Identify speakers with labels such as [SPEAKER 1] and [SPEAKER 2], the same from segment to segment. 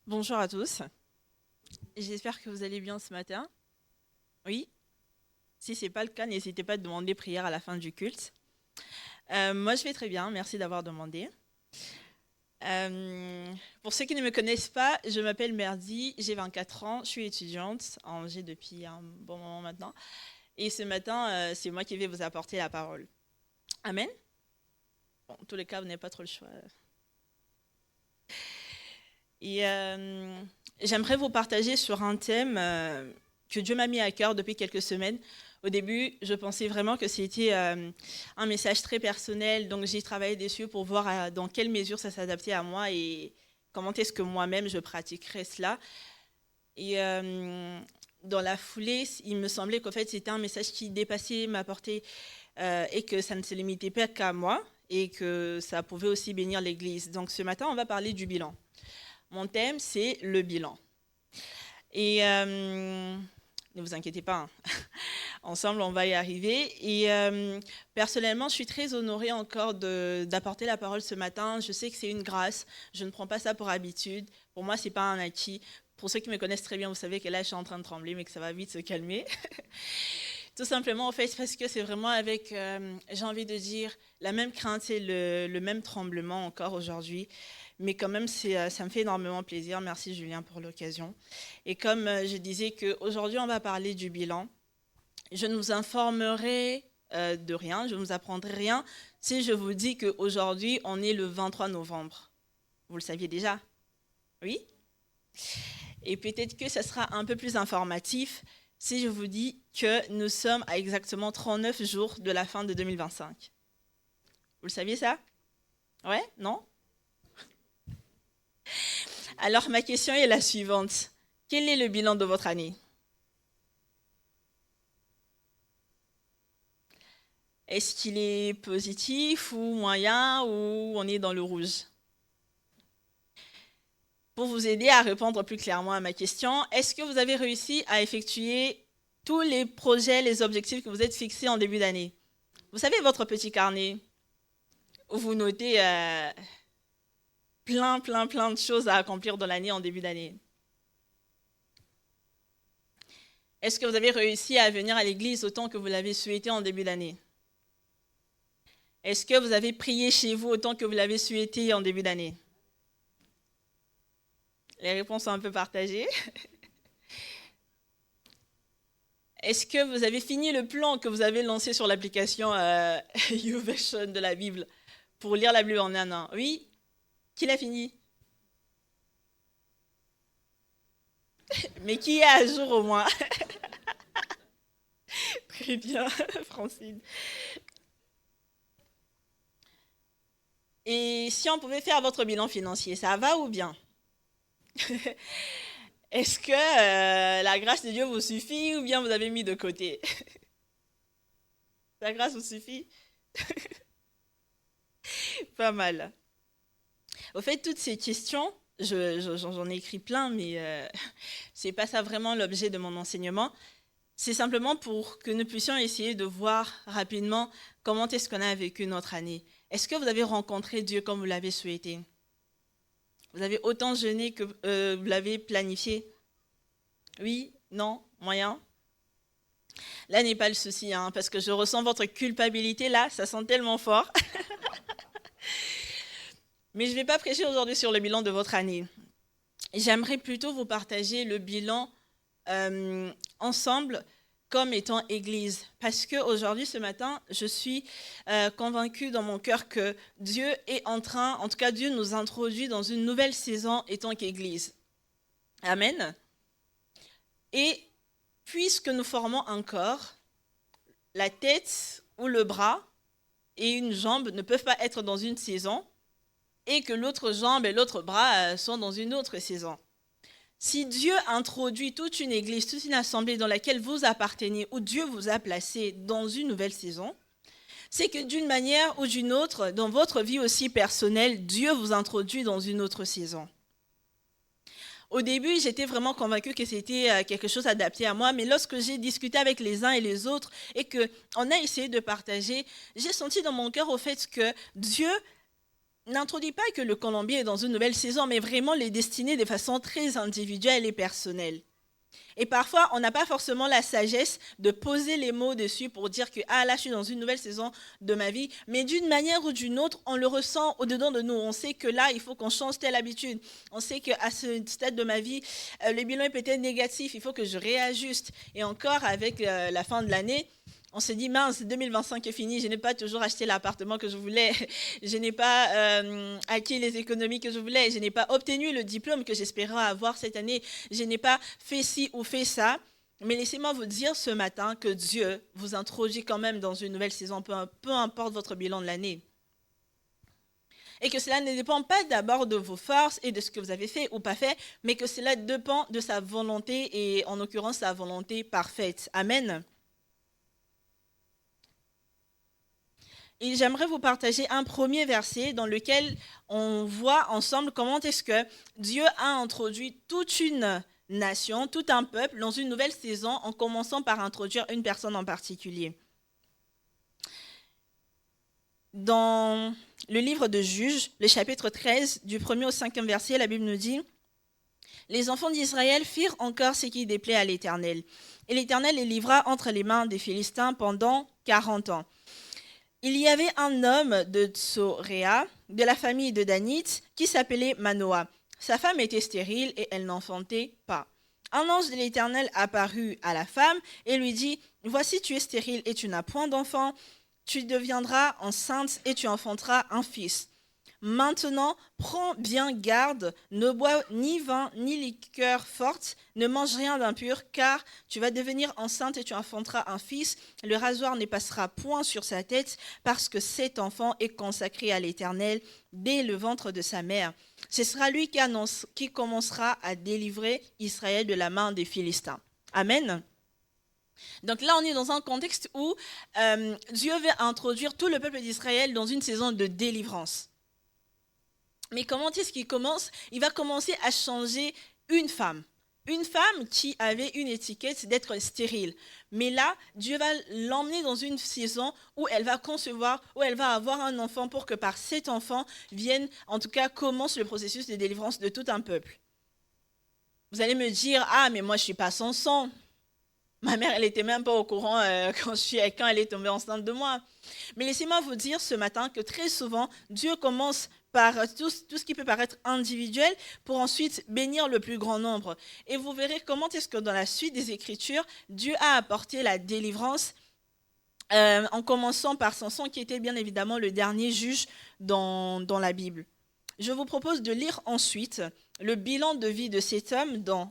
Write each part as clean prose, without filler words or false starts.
[SPEAKER 1] Bonjour à tous, j'espère que vous allez bien ce matin. Oui, si ce n'est pas le cas, n'hésitez pas à demander prière à la fin du culte. Moi je vais très bien, merci d'avoir demandé. Pour ceux qui ne me connaissent pas, je m'appelle Merdi, j'ai 24 ans, je suis étudiante à Angers depuis un bon moment maintenant. Et ce matin, c'est moi qui vais vous apporter la parole. Amen. Bon, en tous les cas, vous n'avez pas trop le choix. Et j'aimerais vous partager sur un thème que Dieu m'a mis à cœur depuis quelques semaines. Au début, je pensais vraiment que c'était un message très personnel, donc j'ai travaillé dessus pour voir dans quelle mesure ça s'adaptait à moi et comment est-ce que moi-même je pratiquerais cela. Et dans la foulée, il me semblait qu'en fait c'était un message qui dépassait ma portée et que ça ne se limitait pas qu'à moi et que ça pouvait aussi bénir l'Église. Donc ce matin, on va parler du bilan. Mon thème, c'est le bilan. Et ne vous inquiétez pas, hein. Ensemble, on va y arriver. Et personnellement, je suis très honorée encore d'apporter la parole ce matin. Je sais que c'est une grâce. Je ne prends pas ça pour habitude. Pour moi, ce n'est pas un acquis. Pour ceux qui me connaissent très bien, vous savez que là, je suis en train de trembler, mais que ça va vite se calmer. Tout simplement, en fait, parce que c'est vraiment avec, j'ai envie de dire, la même crainte et le même tremblement encore aujourd'hui. Mais quand même, ça me fait énormément plaisir. Merci Julien pour l'occasion. Et comme je disais qu'aujourd'hui, on va parler du bilan, je ne vous informerai de rien, je ne vous apprendrai rien si je vous dis qu'aujourd'hui, on est le 23 novembre. Vous le saviez déjà? Oui? Et peut-être que ça sera un peu plus informatif si je vous dis que nous sommes à exactement 39 jours de la fin de 2025. Vous le saviez ça? Ouais? Non? Alors ma question est la suivante. Quel est le bilan de votre année? Est-ce qu'il est positif ou moyen ou on est dans le rouge? Pour vous aider à répondre plus clairement à ma question, est-ce que vous avez réussi à effectuer tous les projets, les objectifs que vous êtes fixés en début d'année? Vous savez, votre petit carnet où vous notez plein de choses à accomplir dans l'année en début d'année. Est-ce que vous avez réussi à venir à l'église autant que vous l'avez souhaité en début d'année? Est-ce que vous avez prié chez vous autant que vous l'avez souhaité en début d'année? Les réponses sont un peu partagées. Est-ce que vous avez fini le plan que vous avez lancé sur l'application YouVersion de la Bible pour lire la Bible en un an? Oui? Qui l'a fini? Mais qui est à jour au moins? Très bien, Francine. Et si on pouvait faire votre bilan financier, ça va ou bien? Est-ce que la grâce de Dieu vous suffit ou bien vous avez mis de côté? La grâce vous suffit? Pas mal. Au fait, toutes ces questions, j'en ai écrit plein, mais c'est pas ça vraiment l'objet de mon enseignement. C'est simplement pour que nous puissions essayer de voir rapidement comment est-ce qu'on a vécu notre année. Est-ce que vous avez rencontré Dieu comme vous l'avez souhaité? Vous avez autant jeûné que vous l'avez planifié? Oui? Non? Moyen? Là n'est pas le souci, hein, parce que je ressens votre culpabilité là, ça sent tellement fort. Mais je ne vais pas prêcher aujourd'hui sur le bilan de votre année. J'aimerais plutôt vous partager le bilan ensemble comme étant Église. Parce qu'aujourd'hui, ce matin, je suis convaincue dans mon cœur que Dieu est en train, en tout cas Dieu nous introduit dans une nouvelle saison étant qu'Église. Amen. Et puisque nous formons un corps, la tête ou le bras et une jambe ne peuvent pas être dans une saison et que l'autre jambe et l'autre bras sont dans une autre saison. Si Dieu introduit toute une église, toute une assemblée dans laquelle vous appartenez, où Dieu vous a placé dans une nouvelle saison, c'est que d'une manière ou d'une autre, dans votre vie aussi personnelle, Dieu vous introduit dans une autre saison. Au début, j'étais vraiment convaincue que c'était quelque chose adapté à moi, mais lorsque j'ai discuté avec les uns et les autres et qu'on a essayé de partager, j'ai senti dans mon cœur au fait que Dieu n'introduit pas que le colombier est dans une nouvelle saison, mais vraiment les destinées de façon très individuelle et personnelle. Et parfois, on n'a pas forcément la sagesse de poser les mots dessus pour dire que là, je suis dans une nouvelle saison de ma vie. Mais d'une manière ou d'une autre, on le ressent au-dedans de nous. On sait que là, il faut qu'on change telle habitude. On sait qu'à ce stade de ma vie, le bilan est peut-être négatif. Il faut que je réajuste. Et encore, avec la fin de l'année, on se dit, mince, 2025 est fini, je n'ai pas toujours acheté l'appartement que je voulais, je n'ai pas acquis les économies que je voulais, je n'ai pas obtenu le diplôme que j'espérais avoir cette année, je n'ai pas fait ci ou fait ça. Mais laissez-moi vous dire ce matin que Dieu vous introduit quand même dans une nouvelle saison, peu importe votre bilan de l'année. Et que cela ne dépend pas d'abord de vos forces et de ce que vous avez fait ou pas fait, mais que cela dépend de sa volonté et en l'occurrence sa volonté parfaite. Amen. Et j'aimerais vous partager un premier verset dans lequel on voit ensemble comment est-ce que Dieu a introduit toute une nation, tout un peuple dans une nouvelle saison en commençant par introduire une personne en particulier. Dans le livre de Juges, le chapitre 13, du 1er au 5e verset, la Bible nous dit « Les enfants d'Israël firent encore ce qui déplaît à l'Éternel. Et l'Éternel les livra entre les mains des Philistins pendant 40 ans. Il y avait un homme de Tsoréa, de la famille de Danite, qui s'appelait Manoah. Sa femme était stérile et elle n'enfantait pas. Un ange de l'Éternel apparut à la femme et lui dit « Voici, tu es stérile et tu n'as point d'enfant. Tu deviendras enceinte et tu enfanteras un fils. Maintenant, prends bien garde, ne bois ni vin ni liqueur forte, ne mange rien d'impur, car tu vas devenir enceinte et tu enfanteras un fils. Le rasoir ne passera point sur sa tête, parce que cet enfant est consacré à l'Éternel dès le ventre de sa mère. Ce sera lui qui commencera à délivrer Israël de la main des Philistins. » Amen. Donc là, on est dans un contexte où Dieu veut introduire tout le peuple d'Israël dans une saison de délivrance. Mais comment est-ce qu'il commence ? Il va commencer à changer une femme. Une femme qui avait une étiquette d'être stérile. Mais là, Dieu va l'emmener dans une saison où elle va concevoir, où elle va avoir un enfant pour que par cet enfant vienne, en tout cas, commence le processus de délivrance de tout un peuple. Vous allez me dire, mais moi je ne suis pas sans sang. Ma mère, elle n'était même pas au courant quand elle est tombée enceinte de moi. Mais laissez-moi vous dire ce matin que très souvent, Dieu commence par tout ce qui peut paraître individuel pour ensuite bénir le plus grand nombre. Et vous verrez comment est-ce que dans la suite des Écritures, Dieu a apporté la délivrance en commençant par Samson qui était bien évidemment le dernier juge dans la Bible. Je vous propose de lire ensuite le bilan de vie de cet homme dans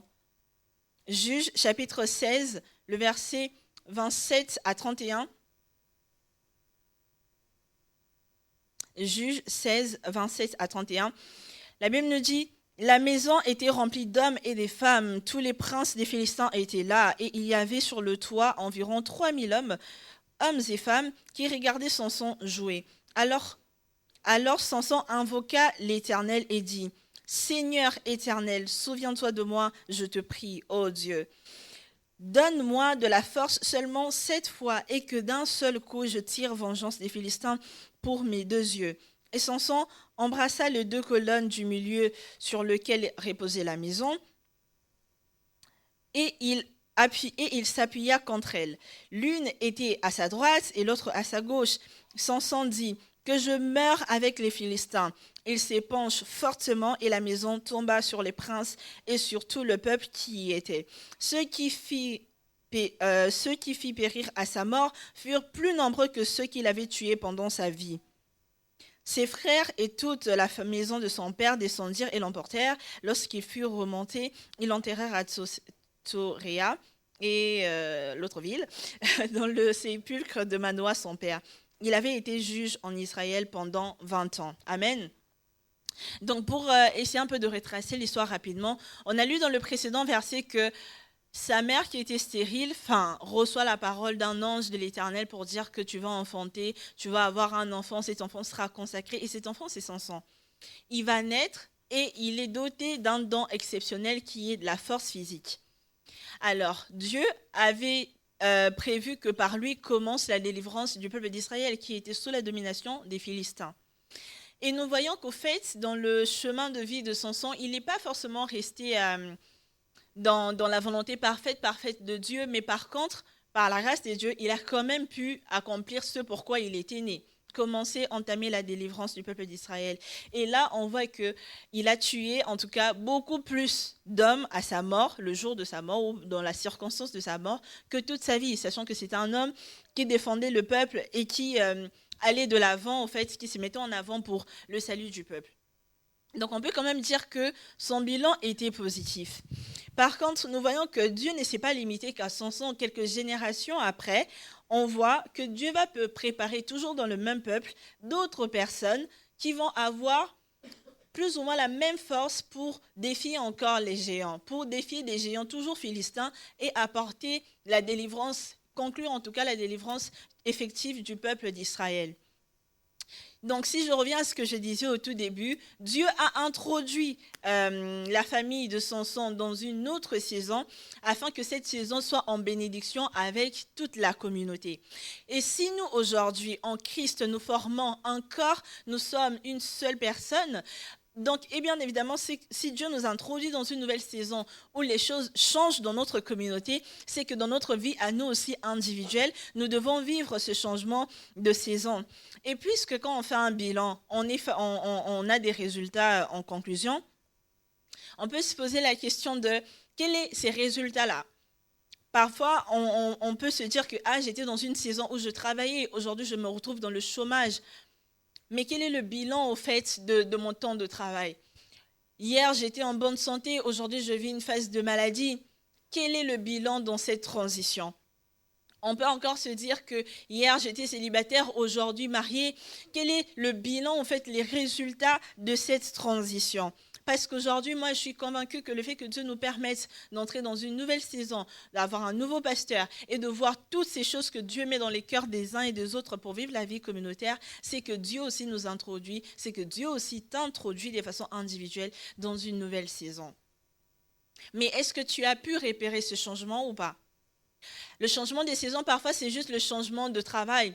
[SPEAKER 1] Juges chapitre 16, le verset 27 à 31. Juges 16, 27 à 31. La Bible nous dit « La maison était remplie d'hommes et des femmes. Tous les princes des Philistins étaient là. Et il y avait sur le toit environ 3000 hommes et femmes, qui regardaient Samson jouer. Alors Samson invoqua l'Éternel et dit « Seigneur éternel, souviens-toi de moi, je te prie, ô Dieu. Donne-moi de la force seulement 7 fois et que d'un seul coup je tire vengeance des Philistins pour mes 2 yeux. » Et Samson embrassa les 2 colonnes du milieu sur lesquelles reposait la maison et il s'appuya contre elles. L'une était à sa droite et l'autre à sa gauche. Samson dit « Que je meure avec les Philistins. » Il s'épanche fortement et la maison tomba sur les princes et sur tout le peuple qui y était. Ceux qui fit périr à sa mort furent plus nombreux que ceux qu'il avait tués pendant sa vie. Ses frères et toute la maison de son père descendirent et l'emportèrent. Lorsqu'ils furent remontés, ils l'enterrèrent à Tsoréa et l'autre ville, dans le sépulcre de Manoah, son père. Il avait été juge en Israël pendant 20 ans. Amen. Donc pour essayer un peu de retracer l'histoire rapidement, on a lu dans le précédent verset que sa mère qui était stérile, reçoit la parole d'un ange de l'Éternel pour dire que tu vas enfanter, tu vas avoir un enfant, cet enfant sera consacré et cet enfant c'est Samson. Il va naître et il est doté d'un don exceptionnel qui est de la force physique. Alors Dieu avait prévu que par lui commence la délivrance du peuple d'Israël qui était sous la domination des Philistins. Et nous voyons qu'au fait, dans le chemin de vie de Samson, il n'est pas forcément resté dans la volonté parfaite de Dieu, mais par contre, par la grâce de Dieu, il a quand même pu accomplir ce pourquoi il était né, commencer, entamer la délivrance du peuple d'Israël. Et là, on voit qu'il a tué, en tout cas, beaucoup plus d'hommes à sa mort, le jour de sa mort, ou dans la circonstance de sa mort, que toute sa vie, sachant que c'est un homme qui défendait le peuple et qui allait de l'avant, en fait, qui se mettait en avant pour le salut du peuple. Donc on peut quand même dire que son bilan était positif. Par contre, nous voyons que Dieu ne s'est pas limité qu'à Samson. Quelques générations après, on voit que Dieu va préparer toujours dans le même peuple d'autres personnes qui vont avoir plus ou moins la même force pour défier encore les géants, pour défier des géants toujours philistins et apporter la délivrance, conclure en tout cas la délivrance effective du peuple d'Israël. Donc, si je reviens à ce que je disais au tout début, Dieu a introduit la famille de Samson dans une autre saison afin que cette saison soit en bénédiction avec toute la communauté. Et si nous, aujourd'hui, en Christ, nous formons un corps, nous sommes une seule personne, donc, et bien évidemment, si Dieu nous introduit dans une nouvelle saison où les choses changent dans notre communauté, c'est que dans notre vie, à nous aussi individuelle, nous devons vivre ce changement de saison. Et puisque quand on fait un bilan, on a des résultats en conclusion, on peut se poser la question de quels sont ces résultats-là? Parfois, on peut se dire que j'étais dans une saison où je travaillais, aujourd'hui je me retrouve dans le chômage. Mais quel est le bilan au fait de mon temps de travail? Hier, j'étais en bonne santé, aujourd'hui, je vis une phase de maladie. Quel est le bilan dans cette transition? On peut encore se dire que hier, j'étais célibataire, aujourd'hui mariée. Quel est le bilan, en fait, les résultats de cette transition? Parce qu'aujourd'hui, moi, je suis convaincue que le fait que Dieu nous permette d'entrer dans une nouvelle saison, d'avoir un nouveau pasteur et de voir toutes ces choses que Dieu met dans les cœurs des uns et des autres pour vivre la vie communautaire, c'est que Dieu aussi nous introduit, c'est que Dieu aussi t'introduit de façon individuelle dans une nouvelle saison. Mais est-ce que tu as pu repérer ce changement ou pas? Le changement des saisons, parfois, c'est juste le changement de travail.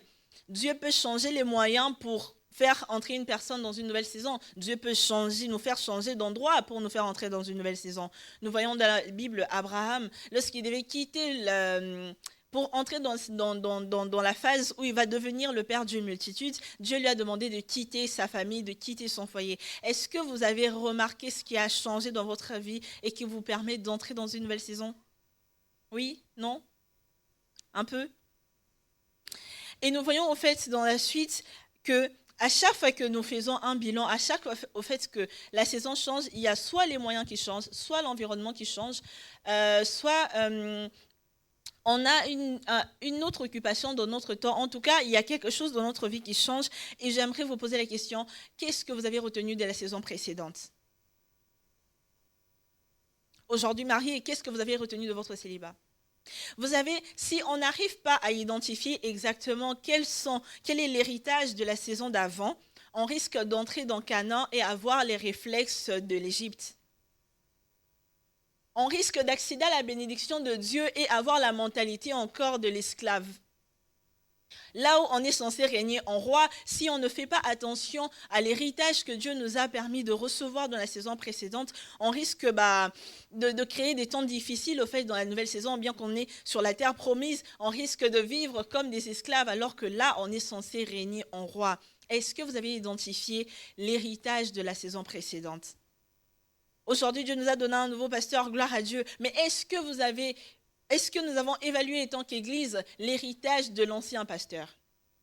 [SPEAKER 1] Dieu peut changer les moyens pour faire entrer une personne dans une nouvelle saison. Dieu peut nous faire changer d'endroit pour nous faire entrer dans une nouvelle saison. Nous voyons dans la Bible Abraham, lorsqu'il devait quitter pour entrer dans la phase où il va devenir le père d'une multitude, Dieu lui a demandé de quitter sa famille, de quitter son foyer. Est-ce que vous avez remarqué ce qui a changé dans votre vie et qui vous permet d'entrer dans une nouvelle saison? Oui? Non? Un peu? Et nous voyons au fait dans la suite que à chaque fois que nous faisons un bilan, à chaque fois au fait que la saison change, il y a soit les moyens qui changent, soit l'environnement qui change, soit on a une autre occupation dans notre temps. En tout cas, il y a quelque chose dans notre vie qui change. Et j'aimerais vous poser la question, qu'est-ce que vous avez retenu de la saison précédente? Aujourd'hui marié, qu'est-ce que vous avez retenu de votre célibat? Si on n'arrive pas à identifier exactement quel est l'héritage de la saison d'avant, on risque d'entrer dans Canaan et avoir les réflexes de l'Égypte. On risque d'accéder à la bénédiction de Dieu et avoir la mentalité encore de l'esclave. Là où on est censé régner en roi, si on ne fait pas attention à l'héritage que Dieu nous a permis de recevoir dans la saison précédente, on risque de créer des temps difficiles au fait dans la nouvelle saison, bien qu'on est sur la terre promise, on risque de vivre comme des esclaves alors que là, on est censé régner en roi. Est-ce que vous avez identifié l'héritage de la saison précédente? Aujourd'hui, Dieu nous a donné un nouveau pasteur, gloire à Dieu, mais est-ce que nous avons évalué en tant qu'Église l'héritage de l'ancien pasteur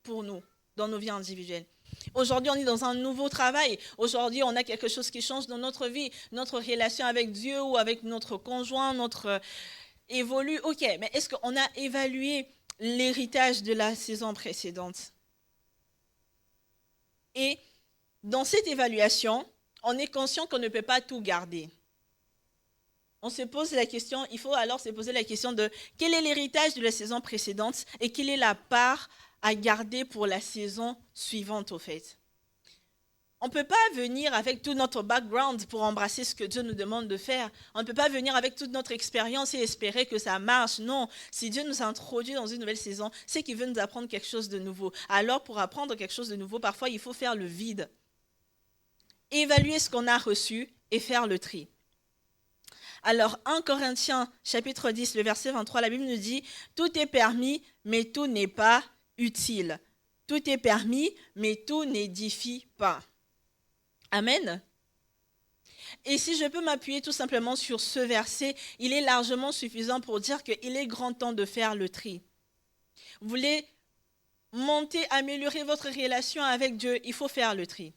[SPEAKER 1] pour nous, dans nos vies individuelles? Aujourd'hui, on est dans un nouveau travail. Aujourd'hui, on a quelque chose qui change dans notre vie. Notre relation avec Dieu ou avec notre conjoint, évolue. Ok, mais est-ce qu'on a évalué l'héritage de la saison précédente? Et dans cette évaluation, on est conscient qu'on ne peut pas tout garder. On se pose la question, il faut alors se poser la question de quel est l'héritage de la saison précédente et quelle est la part à garder pour la saison suivante au fait. On ne peut pas venir avec tout notre background pour embrasser ce que Dieu nous demande de faire. On ne peut pas venir avec toute notre expérience et espérer que ça marche. Non, si Dieu nous a introduits dans une nouvelle saison, c'est qu'il veut nous apprendre quelque chose de nouveau. Alors pour apprendre quelque chose de nouveau, parfois il faut faire le vide. évaluer ce qu'on a reçu et faire le tri. Alors, 1 Corinthiens, chapitre 10, le verset 23, la Bible nous dit « Tout est permis, mais tout n'est pas utile. Tout est permis, mais tout n'édifie pas. » Amen. Et si je peux m'appuyer tout simplement sur ce verset, il est largement suffisant pour dire qu'il est grand temps de faire le tri. Vous voulez monter, améliorer votre relation avec Dieu, il faut faire le tri.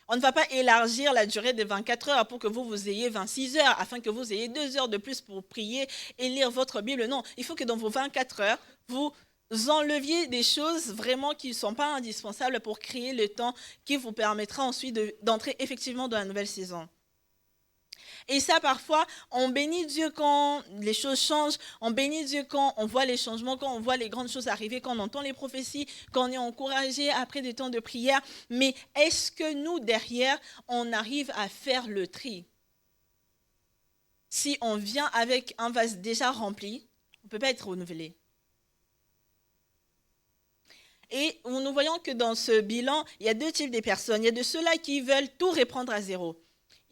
[SPEAKER 1] On ne va pas élargir la durée de 24 heures pour que vous ayez 26 heures, afin que vous ayez 2 heures de plus pour prier et lire votre Bible. Non, il faut que dans vos 24 heures, vous enleviez des choses vraiment qui ne sont pas indispensables pour créer le temps qui vous permettra ensuite d'entrer effectivement dans la nouvelle saison. Et ça, parfois, on bénit Dieu quand les choses changent, on bénit Dieu quand on voit les changements, quand on voit les grandes choses arriver, quand on entend les prophéties, quand on est encouragé après des temps de prière. Mais est-ce que nous, derrière, on arrive à faire le tri? Si on vient avec un vase déjà rempli, on ne peut pas être renouvelé. Et nous voyons que dans ce bilan, il y a 2 types de personnes. Il y a de ceux-là qui veulent tout reprendre à zéro.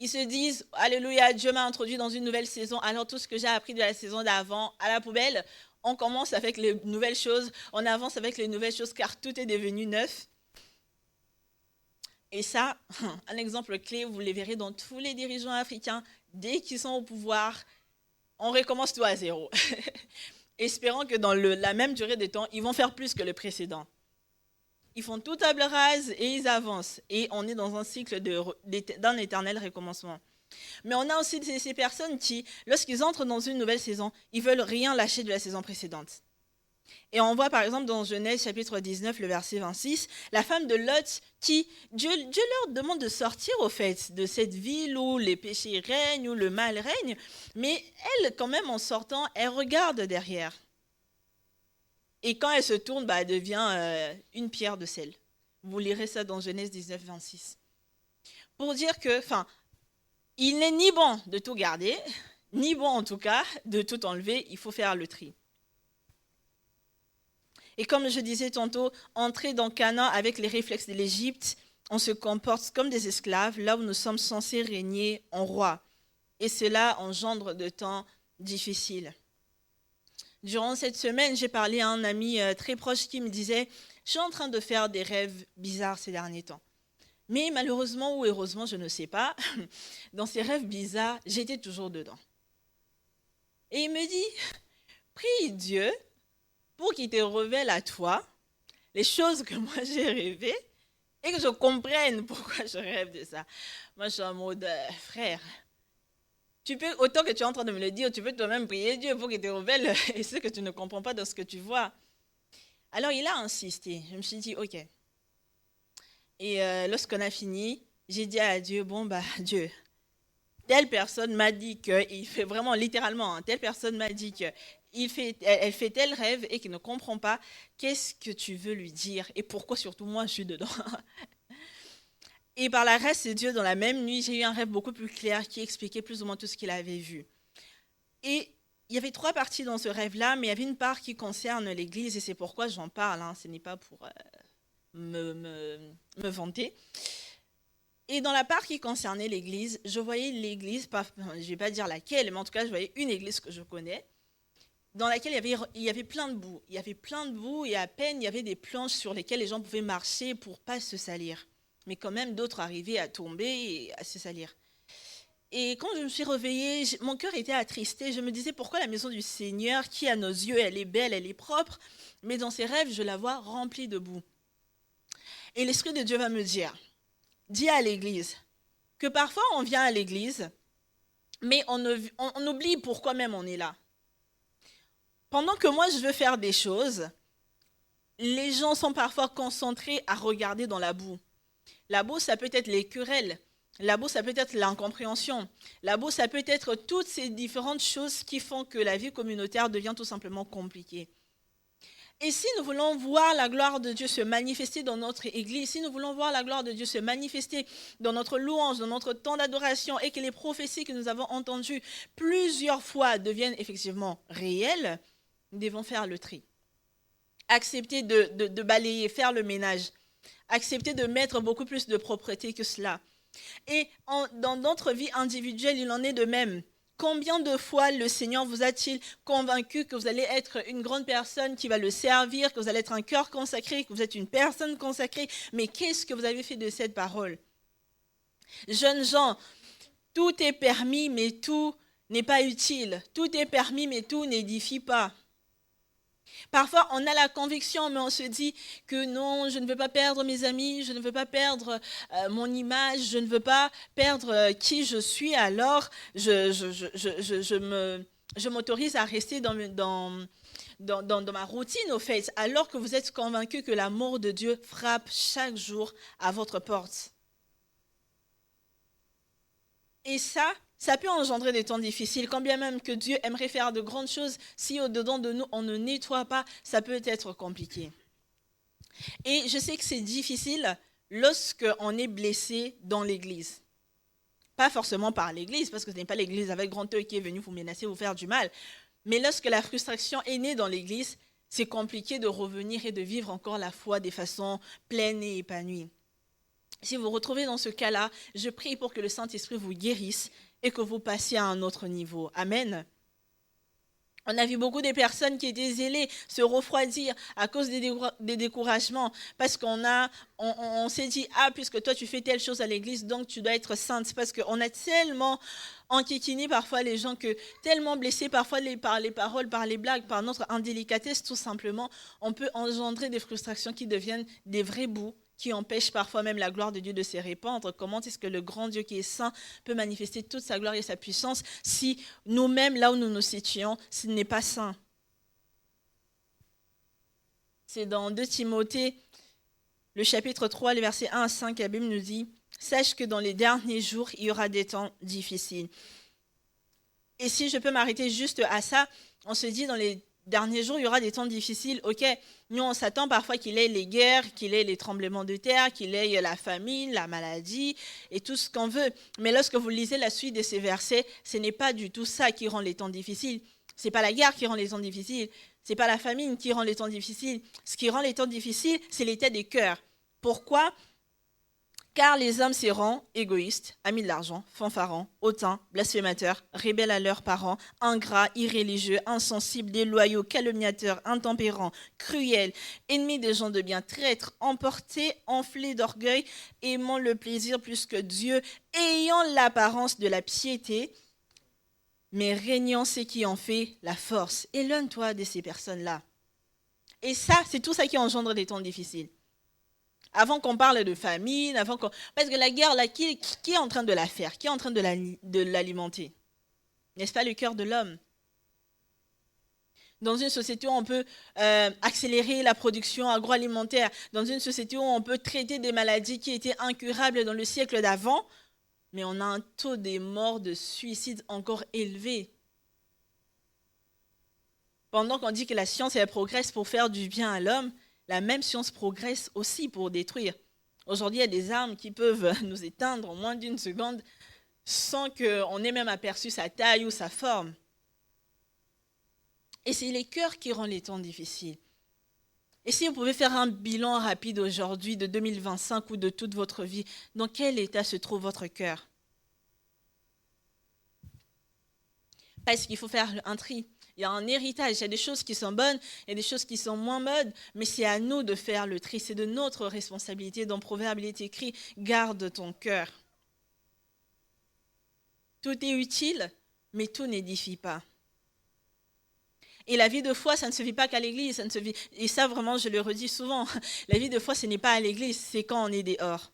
[SPEAKER 1] Ils se disent, alléluia, Dieu m'a introduit dans une nouvelle saison, alors tout ce que j'ai appris de la saison d'avant, à la poubelle, on commence avec les nouvelles choses, on avance avec les nouvelles choses car tout est devenu neuf. Et ça, un exemple clé, vous les verrez dans tous les dirigeants africains, dès qu'ils sont au pouvoir, on recommence tout à zéro. Espérant que dans la même durée de temps, ils vont faire plus que le précédent. Ils font tout table rase et ils avancent. Et on est dans un cycle d'un éternel recommencement. Mais on a aussi ces personnes qui, lorsqu'ils entrent dans une nouvelle saison, ils veulent rien lâcher de la saison précédente. Et on voit par exemple dans Genèse chapitre 19, le verset 26, la femme de Lot qui, Dieu leur demande de sortir au fait de cette ville où les péchés règnent, où le mal règne. Mais elle, quand même, en sortant, elle regarde derrière. Et quand elle se tourne, elle devient une pierre de sel. Vous lirez ça dans Genèse 19, 26. Pour dire que, il n'est ni bon de tout garder, ni bon en tout cas de tout enlever, il faut faire le tri. Et comme je disais tantôt, entrer dans Canaan avec les réflexes de l'Égypte, on se comporte comme des esclaves, là où nous sommes censés régner en roi. Et cela engendre de temps difficiles. Durant cette semaine, j'ai parlé à un ami très proche qui me disait « Je suis en train de faire des rêves bizarres ces derniers temps. » Mais malheureusement ou heureusement, je ne sais pas, dans ces rêves bizarres, j'étais toujours dedans. Et il me dit « Prie Dieu pour qu'il te révèle à toi les choses que moi j'ai rêvées et que je comprenne pourquoi je rêve de ça. » Moi, je suis en mode « Frère, tu peux, autant que tu es en train de me le dire, tu peux toi-même prier Dieu pour qu'il te révèle ce que tu ne comprends pas dans ce que tu vois. » Alors, il a insisté. Je me suis dit, OK. Et lorsqu'on a fini, j'ai dit à Dieu, Dieu, telle personne m'a dit qu'il fait vraiment littéralement, telle personne m'a dit qu'elle fait tel rêve et qu'il ne comprend pas. Qu'est-ce que tu veux lui dire? Et pourquoi surtout moi, je suis dedans? Et par la grâce de Dieu, dans la même nuit, j'ai eu un rêve beaucoup plus clair qui expliquait plus ou moins tout ce qu'il avait vu. Et il y avait 3 parties dans ce rêve-là, mais il y avait une part qui concerne l'Église, et c'est pourquoi j'en parle, ce n'est pas pour me vanter. Et dans la part qui concernait l'Église, je voyais l'Église, je ne vais pas dire laquelle, mais en tout cas, je voyais une Église que je connais, dans laquelle il y avait plein de boue. Il y avait plein de boue, et à peine il y avait des planches sur lesquelles les gens pouvaient marcher pour ne pas se salir. Mais quand même, d'autres arrivaient à tomber et à se salir. Et quand je me suis réveillée, mon cœur était attristé. Je me disais, pourquoi la maison du Seigneur, qui à nos yeux, elle est belle, elle est propre, mais dans ses rêves, je la vois remplie de boue. Et l'Esprit de Dieu va me dire, dis à l'Église, que parfois on vient à l'Église, mais on oublie pourquoi même on est là. Pendant que moi, je veux faire des choses, les gens sont parfois concentrés à regarder dans la boue. La boue, ça peut être les querelles. La boue, ça peut être l'incompréhension. La boue, ça peut être toutes ces différentes choses qui font que la vie communautaire devient tout simplement compliquée. Et si nous voulons voir la gloire de Dieu se manifester dans notre Église, si nous voulons voir la gloire de Dieu se manifester dans notre louange, dans notre temps d'adoration, et que les prophéties que nous avons entendues plusieurs fois deviennent effectivement réelles, nous devons faire le tri. Accepter de balayer, faire le ménage. Accepter de mettre beaucoup plus de propreté que cela. Et dans notre vie individuelle, il en est de même. Combien de fois le Seigneur vous a-t-il convaincu que vous allez être une grande personne qui va le servir, que vous allez être un cœur consacré, que vous êtes une personne consacrée? Mais qu'est-ce que vous avez fait de cette parole? Jeunes gens, tout est permis, mais tout n'est pas utile. Tout est permis, mais tout n'édifie pas. Parfois, on a la conviction, mais on se dit que non, je ne veux pas perdre mes amis, je ne veux pas perdre mon image, je ne veux pas perdre qui je suis, alors je m'autorise à rester dans ma routine, au fait, alors que vous êtes convaincu que l'amour de Dieu frappe chaque jour à votre porte. Et ça peut engendrer des temps difficiles, quand bien même que Dieu aimerait faire de grandes choses, si au-dedans de nous, on ne nettoie pas, ça peut être compliqué. Et je sais que c'est difficile lorsqu'on est blessé dans l'église. Pas forcément par l'église, parce que ce n'est pas l'église avec grand E qui est venue vous menacer, vous faire du mal. Mais lorsque la frustration est née dans l'église, c'est compliqué de revenir et de vivre encore la foi de façon pleine et épanouie. Si vous vous retrouvez dans ce cas-là, je prie pour que le Saint-Esprit vous guérisse et que vous passiez à un autre niveau. Amen. On a vu beaucoup de personnes qui étaient zélées se refroidir à cause des découragements, parce on s'est dit, ah, puisque toi tu fais telle chose à l'église, donc tu dois être sainte, parce qu'on a tellement enquiquiné parfois les gens, que tellement blessés parfois par les paroles, par les blagues, par notre indélicatesse tout simplement, on peut engendrer des frustrations qui deviennent des vrais bouts, qui empêche parfois même la gloire de Dieu de se répandre. Comment est-ce que le grand Dieu qui est saint peut manifester toute sa gloire et sa puissance si nous-mêmes, là où nous nous situons, ce n'est pas saint? C'est dans 2 Timothée, le chapitre 3, les versets 1 à 5, la Bible nous dit « Sache que dans les derniers jours, il y aura des temps difficiles. » Et si je peux m'arrêter juste à ça, on se dit dans les derniers jours, il y aura des temps difficiles. Ok, nous on s'attend parfois qu'il y ait les guerres, qu'il y ait les tremblements de terre, qu'il y ait la famine, la maladie et tout ce qu'on veut. Mais lorsque vous lisez la suite de ces versets, ce n'est pas du tout ça qui rend les temps difficiles. C'est pas la guerre qui rend les temps difficiles. C'est pas la famine qui rend les temps difficiles. Ce qui rend les temps difficiles, c'est l'état des cœurs. Pourquoi ? Car les hommes seront égoïstes, amis de l'argent, fanfarons, hautains, blasphémateurs, rebelles à leurs parents, ingrats, irréligieux, insensibles, déloyaux, calomniateurs, intempérants, cruels, ennemis des gens de bien, traîtres, emportés, enflés d'orgueil, aimant le plaisir plus que Dieu, ayant l'apparence de la piété, mais régnant ce qui en fait la force. Éloigne-toi de ces personnes-là. Et ça, c'est tout ça qui engendre des temps difficiles. Avant qu'on parle de famine, parce que la guerre, là, qui est en train de la faire? Qui est en train de l'alimenter? N'est-ce pas le cœur de l'homme? Dans une société où on peut accélérer la production agroalimentaire, dans une société où on peut traiter des maladies qui étaient incurables dans le siècle d'avant, mais on a un taux des morts, de suicides encore élevé. Pendant qu'on dit que la science, elle progresse pour faire du bien à l'homme, la même science progresse aussi pour détruire. Aujourd'hui, il y a des armes qui peuvent nous éteindre en moins d'une seconde sans qu'on ait même aperçu sa taille ou sa forme. Et c'est les cœurs qui rendent les temps difficiles. Et si vous pouvez faire un bilan rapide aujourd'hui de 2025 ou de toute votre vie, dans quel état se trouve votre cœur? Parce qu'il faut faire un tri. Il y a un héritage, il y a des choses qui sont bonnes, il y a des choses qui sont moins bonnes, mais c'est à nous de faire le tri, c'est de notre responsabilité. Dans Proverbe, il est écrit, garde ton cœur. Tout est utile, mais tout n'édifie pas. Et la vie de foi, ça ne se vit pas qu'à l'église, et ça vraiment, je le redis souvent, la vie de foi, ce n'est pas à l'église, c'est quand on est dehors.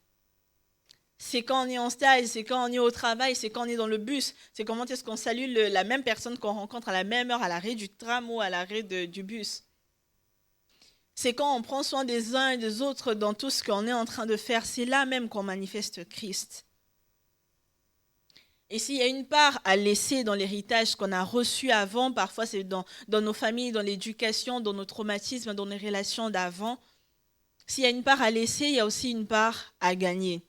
[SPEAKER 1] C'est quand on est en stage, c'est quand on est au travail, c'est quand on est dans le bus. C'est comment est-ce qu'on salue la même personne qu'on rencontre à la même heure à l'arrêt du tram ou à l'arrêt du bus. C'est quand on prend soin des uns et des autres dans tout ce qu'on est en train de faire. C'est là même qu'on manifeste Christ. Et s'il y a une part à laisser dans l'héritage qu'on a reçu avant, parfois c'est dans nos familles, dans l'éducation, dans nos traumatismes, dans nos relations d'avant. S'il y a une part à laisser, il y a aussi une part à gagner.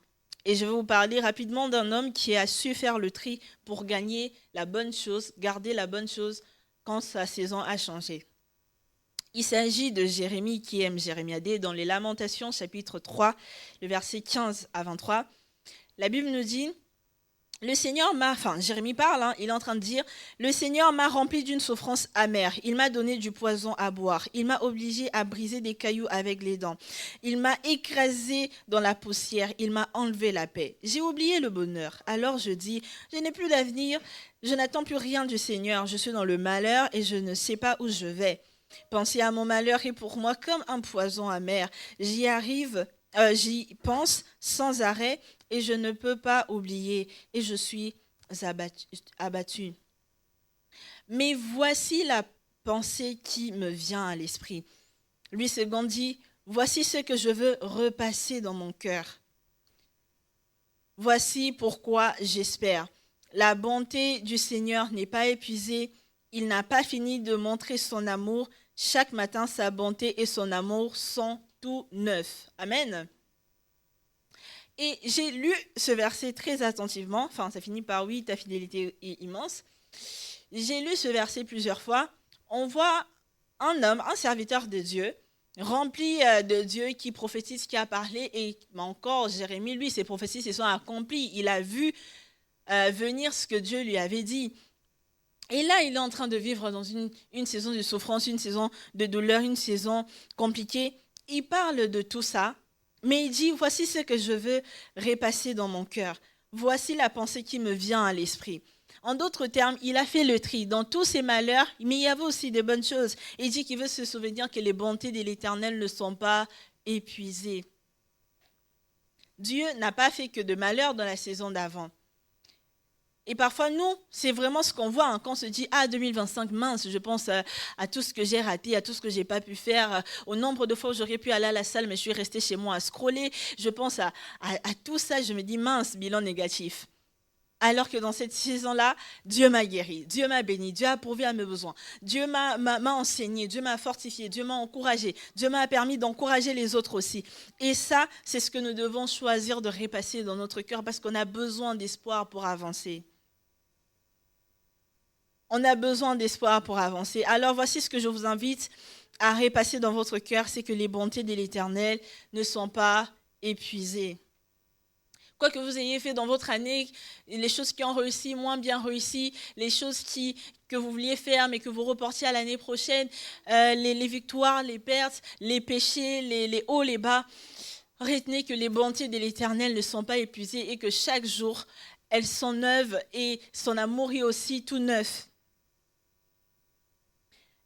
[SPEAKER 1] Et je vais vous parler rapidement d'un homme qui a su faire le tri pour gagner la bonne chose, garder la bonne chose quand sa saison a changé. Il s'agit de Jérémie qui aime Jérémiadé dans les Lamentations, chapitre 3, le verset 15 à 23. La Bible nous dit, Jérémie parle, il est en train de dire, le Seigneur m'a rempli d'une souffrance amère, il m'a donné du poison à boire, il m'a obligé à briser des cailloux avec les dents, il m'a écrasé dans la poussière, il m'a enlevé la paix. J'ai oublié le bonheur, alors je dis, je n'ai plus d'avenir, je n'attends plus rien du Seigneur, je suis dans le malheur et je ne sais pas où je vais. Penser à mon malheur est pour moi comme un poison amer, j'y pense sans arrêt et je ne peux pas oublier et je suis abattu. Mais voici la pensée qui me vient à l'esprit. Louis II dit, voici ce que je veux repasser dans mon cœur. Voici pourquoi j'espère. La bonté du Seigneur n'est pas épuisée. Il n'a pas fini de montrer son amour. Chaque matin, sa bonté et son amour sont tout neufs. Amen. Et j'ai lu ce verset très attentivement. Ça finit par oui, ta fidélité est immense. J'ai lu ce verset plusieurs fois. On voit un homme, un serviteur de Dieu, rempli de Dieu, qui prophétise, qui a parlé. Et encore, Jérémie, lui, ses prophéties se sont accomplies. Il a vu venir ce que Dieu lui avait dit. Et là, il est en train de vivre dans une saison de souffrance, une saison de douleur, une saison compliquée. Il parle de tout ça. Mais il dit, voici ce que je veux repasser dans mon cœur. Voici la pensée qui me vient à l'esprit. En d'autres termes, il a fait le tri dans tous ses malheurs, mais il y avait aussi de bonnes choses. Il dit qu'il veut se souvenir que les bontés de l'Éternel ne sont pas épuisées. Dieu n'a pas fait que de malheurs dans la saison d'avant. Et parfois, nous, c'est vraiment ce qu'on voit quand on se dit « Ah, 2025, mince, je pense à tout ce que j'ai raté, à tout ce que je n'ai pas pu faire, au nombre de fois où j'aurais pu aller à la salle, mais je suis restée chez moi à scroller. » Je pense à tout ça, je me dis « Mince, bilan négatif. » Alors que dans cette saison-là, Dieu m'a guéri, Dieu m'a béni, Dieu a pourvu à mes besoins, Dieu m'a enseigné, Dieu m'a fortifié, Dieu m'a encouragé, Dieu m'a permis d'encourager les autres aussi. Et ça, c'est ce que nous devons choisir de repasser dans notre cœur parce qu'on a besoin d'espoir pour avancer. On a besoin d'espoir pour avancer. Alors voici ce que je vous invite à repasser dans votre cœur, c'est que les bontés de l'Éternel ne sont pas épuisées. Quoi que vous ayez fait dans votre année, les choses qui ont réussi, moins bien réussi, les choses que vous vouliez faire mais que vous reportiez à l'année prochaine, les victoires, les pertes, les péchés, les hauts, les bas, retenez que les bontés de l'Éternel ne sont pas épuisées et que chaque jour, elles sont neuves et son amour est aussi tout neuf.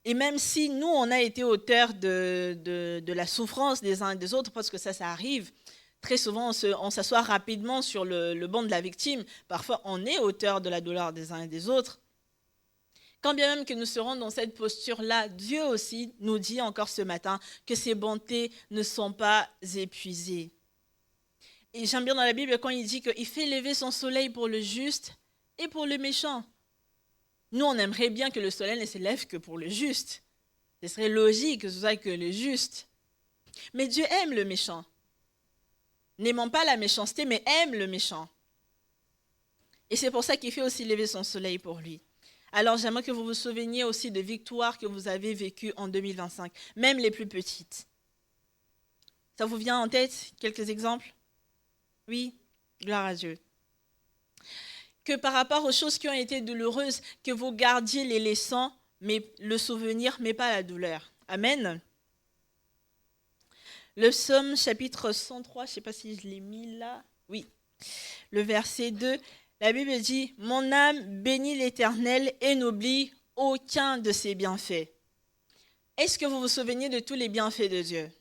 [SPEAKER 1] Et même si nous, on a été auteurs de la souffrance des uns et des autres, parce que ça arrive, très souvent, on s'assoit rapidement sur le banc de la victime. Parfois, on est auteur de la douleur des uns et des autres. Quand bien même que nous serons dans cette posture-là, Dieu aussi nous dit encore ce matin que ses bontés ne sont pas épuisées. Et j'aime bien dans la Bible quand il dit qu'il fait lever son soleil pour le juste et pour le méchant. Nous, on aimerait bien que le soleil ne se lève que pour le juste. Ce serait logique que ce soit que le juste. Mais Dieu aime le méchant. N'aimant pas la méchanceté, mais aime le méchant. Et c'est pour ça qu'il fait aussi lever son soleil pour lui. Alors j'aimerais que vous vous souveniez aussi de victoires que vous avez vécues en 2025, même les plus petites. Ça vous vient en tête quelques exemples? Oui, gloire à Dieu. Que par rapport aux choses qui ont été douloureuses, que vous gardiez les laissant, mais le souvenir, mais pas la douleur. Amen. Le psaume chapitre 103, je ne sais pas si je l'ai mis là. Oui, le verset 2, la Bible dit « Mon âme bénit l'Éternel et n'oublie aucun de ses bienfaits. » Est-ce que vous vous souvenez de tous les bienfaits de Dieu?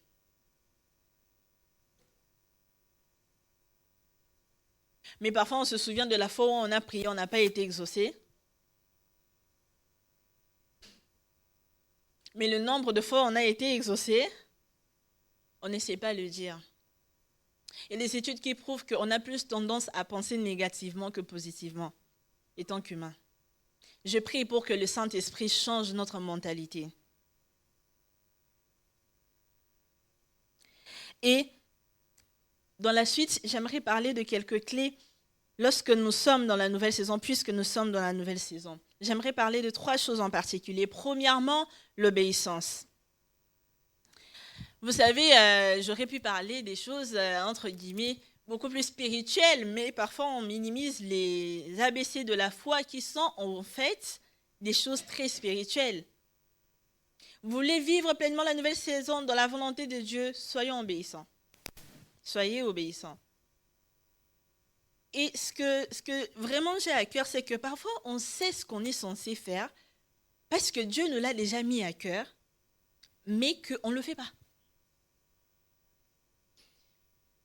[SPEAKER 1] Mais parfois, on se souvient de la fois où on a prié, on n'a pas été exaucé. Mais le nombre de fois où on a été exaucé, on ne sait pas le dire. Il y a des études qui prouvent qu'on a plus tendance à penser négativement que positivement, étant qu'humain. Je prie pour que le Saint-Esprit change notre mentalité. Et dans la suite, j'aimerais parler de quelques clés lorsque nous sommes dans la nouvelle saison, puisque nous sommes dans la nouvelle saison. J'aimerais parler de 3 choses en particulier. Premièrement, l'obéissance. Vous savez, j'aurais pu parler des choses, entre guillemets, beaucoup plus spirituel, mais parfois on minimise les ABC de la foi qui sont en fait des choses très spirituelles. Vous voulez vivre pleinement la nouvelle saison dans la volonté de Dieu, soyons obéissants. Soyez obéissants. Et ce que vraiment j'ai à cœur, c'est que parfois on sait ce qu'on est censé faire parce que Dieu nous l'a déjà mis à cœur, mais qu'on ne le fait pas.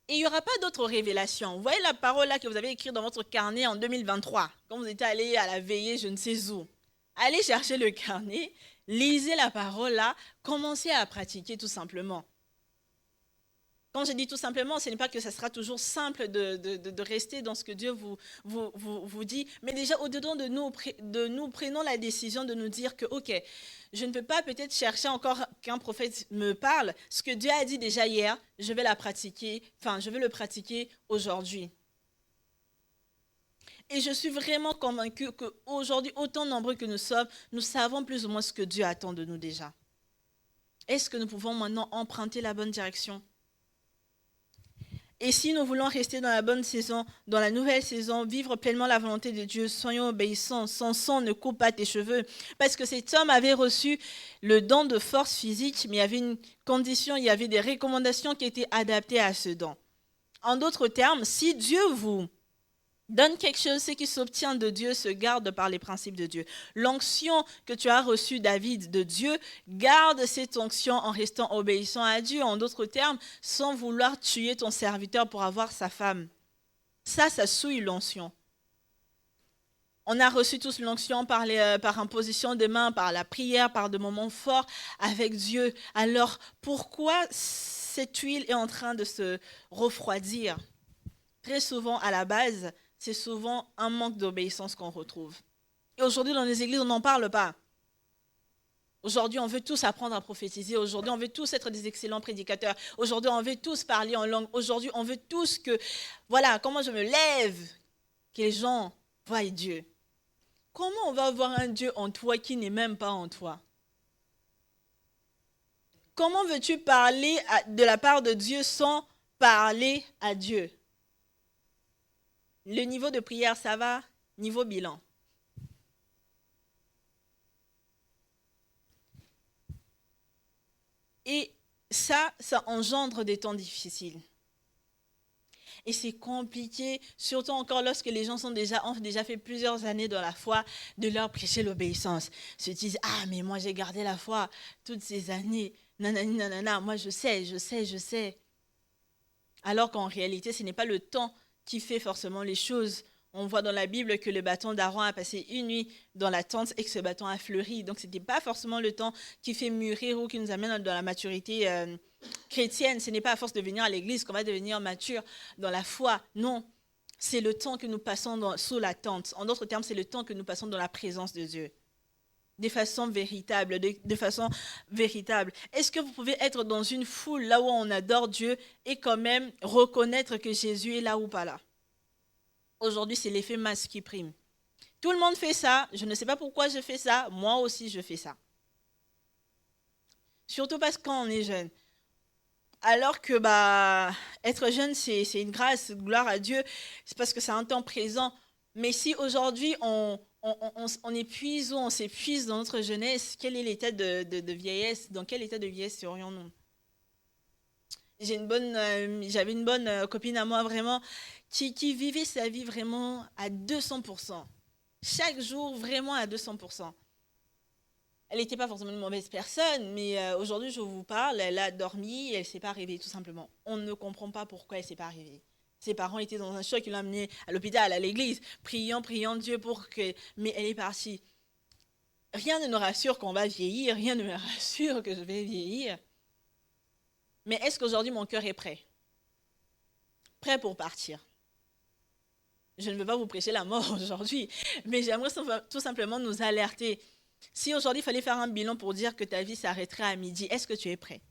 [SPEAKER 1] Et il n'y aura pas d'autres révélations. Vous voyez la parole là que vous avez écrite dans votre carnet en 2023, quand vous étiez allé à la veillée, je ne sais où. Allez chercher le carnet, lisez la parole là, commencez à pratiquer tout simplement. Quand je dis tout simplement, ce n'est pas que ça sera toujours simple de rester dans ce que Dieu vous dit, mais déjà au-dedans de nous prenons la décision de nous dire que, ok, je ne peux pas peut-être chercher encore qu'un prophète me parle. Ce que Dieu a dit déjà hier, je vais le pratiquer aujourd'hui. Et je suis vraiment convaincue qu'aujourd'hui, autant nombreux que nous sommes, nous savons plus ou moins ce que Dieu attend de nous déjà. Est-ce que nous pouvons maintenant emprunter la bonne direction ? Et si nous voulons rester dans la bonne saison, dans la nouvelle saison, vivre pleinement la volonté de Dieu, soyons obéissants. Samson ne coupe pas tes cheveux. Parce que cet homme avait reçu le don de force physique, mais il y avait une condition, il y avait des recommandations qui étaient adaptées à ce don. En d'autres termes, si Dieu vous donne quelque chose, ce qui s'obtient de Dieu se garde par les principes de Dieu. L'onction que tu as reçue, David, de Dieu, garde cette onction en restant obéissant à Dieu. En d'autres termes, sans vouloir tuer ton serviteur pour avoir sa femme. Ça souille l'onction. On a reçu tous l'onction par imposition des mains, par la prière, par des moments forts avec Dieu. Alors, pourquoi cette huile est en train de se refroidir ? Très souvent, à la base, c'est souvent un manque d'obéissance qu'on retrouve. Et aujourd'hui, dans les églises, on n'en parle pas. Aujourd'hui, on veut tous apprendre à prophétiser. Aujourd'hui, on veut tous être des excellents prédicateurs. Aujourd'hui, on veut tous parler en langue. Aujourd'hui, on veut tous que, voilà, comment je me lève, que les gens voient Dieu. Comment on va avoir un Dieu en toi qui n'est même pas en toi ? Comment veux-tu parler de la part de Dieu sans parler à Dieu ? Le niveau de prière, ça va? Niveau bilan. Et ça engendre des temps difficiles. Et c'est compliqué, surtout encore lorsque les gens ont déjà fait plusieurs années dans la foi, de leur prêcher l'obéissance. Se disent, ah mais moi j'ai gardé la foi toutes ces années, nanani nanana, moi je sais. Alors qu'en réalité, ce n'est pas le temps qui fait forcément les choses. On voit dans la Bible que le bâton d'Aaron a passé une nuit dans la tente et que ce bâton a fleuri. Donc, ce n'était pas forcément le temps qui fait mûrir ou qui nous amène dans la maturité chrétienne. Ce n'est pas à force de venir à l'église qu'on va devenir mature dans la foi. Non, c'est le temps que nous passons sous la tente. En d'autres termes, c'est le temps que nous passons dans la présence de Dieu. De façon véritable. Est-ce que vous pouvez être dans une foule là où on adore Dieu et quand même reconnaître que Jésus est là ou pas là? Aujourd'hui, c'est l'effet masse qui prime. Tout le monde fait ça. Je ne sais pas pourquoi je fais ça. Moi aussi, je fais ça. Surtout parce qu'on est jeune. Alors que être jeune, c'est une grâce, gloire à Dieu. C'est parce que c'est un temps présent. Mais si aujourd'hui, on épuise ou on s'épuise dans notre jeunesse, quel est l'état de vieillesse? Dans quel état de vieillesse serions-nous? J'avais une bonne copine à moi vraiment qui vivait sa vie vraiment à 200%. Chaque jour vraiment à 200%. Elle n'était pas forcément une mauvaise personne, mais aujourd'hui je vous parle, elle a dormi et elle ne s'est pas réveillée tout simplement. On ne comprend pas pourquoi elle ne s'est pas réveillée. Ses parents étaient dans un choc, ils l'ont amenée à l'hôpital, à l'église, priant Dieu pour que... Mais elle est partie. Rien ne nous rassure qu'on va vieillir, rien ne me rassure que je vais vieillir. Mais est-ce qu'aujourd'hui mon cœur est prêt? Prêt pour partir? Je ne veux pas vous prêcher la mort aujourd'hui, mais j'aimerais tout simplement nous alerter. Si aujourd'hui il fallait faire un bilan pour dire que ta vie s'arrêterait à midi, est-ce que tu es prêt?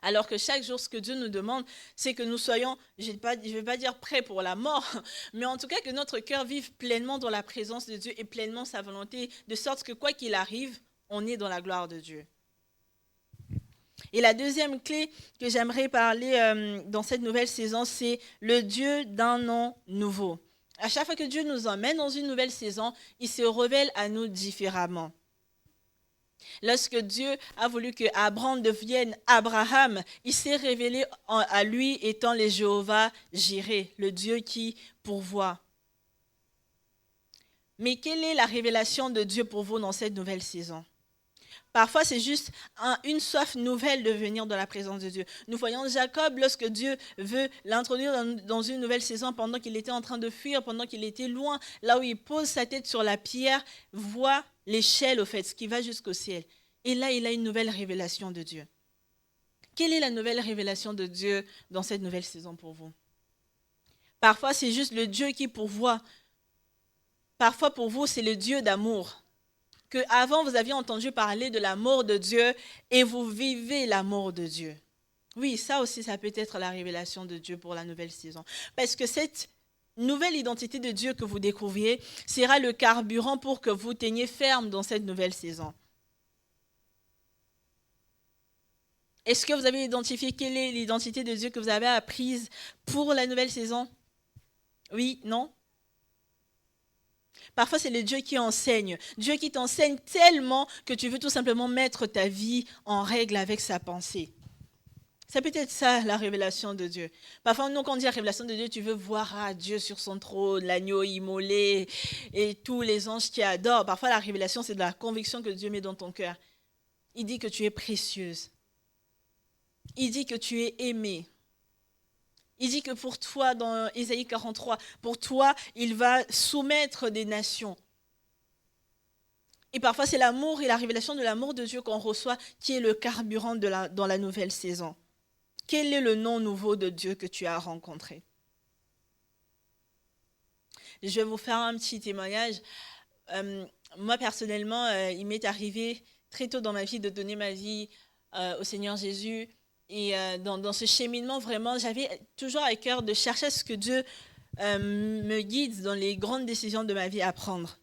[SPEAKER 1] Alors que chaque jour, ce que Dieu nous demande, c'est que nous soyons, je ne vais pas dire prêts pour la mort, mais en tout cas que notre cœur vive pleinement dans la présence de Dieu et pleinement sa volonté, de sorte que quoi qu'il arrive, on est dans la gloire de Dieu. Et la deuxième clé que j'aimerais parler dans cette nouvelle saison, c'est le Dieu d'un nom nouveau. À chaque fois que Dieu nous emmène dans une nouvelle saison, il se révèle à nous différemment. Lorsque Dieu a voulu que Abraham devienne Abraham, il s'est révélé à lui étant le Jéhovah Jireh, le Dieu qui pourvoit. Mais quelle est la révélation de Dieu pour vous dans cette nouvelle saison? Parfois, c'est juste une soif nouvelle de venir dans la présence de Dieu. Nous voyons Jacob, lorsque Dieu veut l'introduire dans une nouvelle saison, pendant qu'il était en train de fuir, pendant qu'il était loin, là où il pose sa tête sur la pierre, voit l'échelle, au fait, ce qui va jusqu'au ciel. Et là, il a une nouvelle révélation de Dieu. Quelle est la nouvelle révélation de Dieu dans cette nouvelle saison pour vous? Parfois, c'est juste le Dieu qui pourvoit. Parfois, pour vous, c'est le Dieu d'amour. Que avant vous aviez entendu parler de l'amour de Dieu et vous vivez l'amour de Dieu. Oui, ça aussi, ça peut être la révélation de Dieu pour la nouvelle saison. Parce que cette nouvelle identité de Dieu que vous découvriez sera le carburant pour que vous teniez ferme dans cette nouvelle saison. Est-ce que vous avez identifié quelle est l'identité de Dieu que vous avez apprise pour la nouvelle saison? Oui, non? Parfois, c'est le Dieu qui enseigne. Dieu qui t'enseigne tellement que tu veux tout simplement mettre ta vie en règle avec sa pensée. C'est peut-être ça, la révélation de Dieu. Parfois, nous, quand on dit la révélation de Dieu, tu veux voir Dieu sur son trône, l'agneau immolé et tous les anges qui adorent. Parfois, la révélation, c'est de la conviction que Dieu met dans ton cœur. Il dit que tu es précieuse. Il dit que tu es aimée. Il dit que pour toi, dans Ésaïe 43, pour toi, il va soumettre des nations. Et parfois, c'est l'amour et la révélation de l'amour de Dieu qu'on reçoit qui est le carburant dans la nouvelle saison. Quel est le nom nouveau de Dieu que tu as rencontré? Je vais vous faire un petit témoignage. Moi, personnellement, il m'est arrivé très tôt dans ma vie de donner ma vie au Seigneur Jésus. Et dans ce cheminement, vraiment, j'avais toujours à cœur de chercher à ce que Dieu me guide dans les grandes décisions de ma vie à prendre.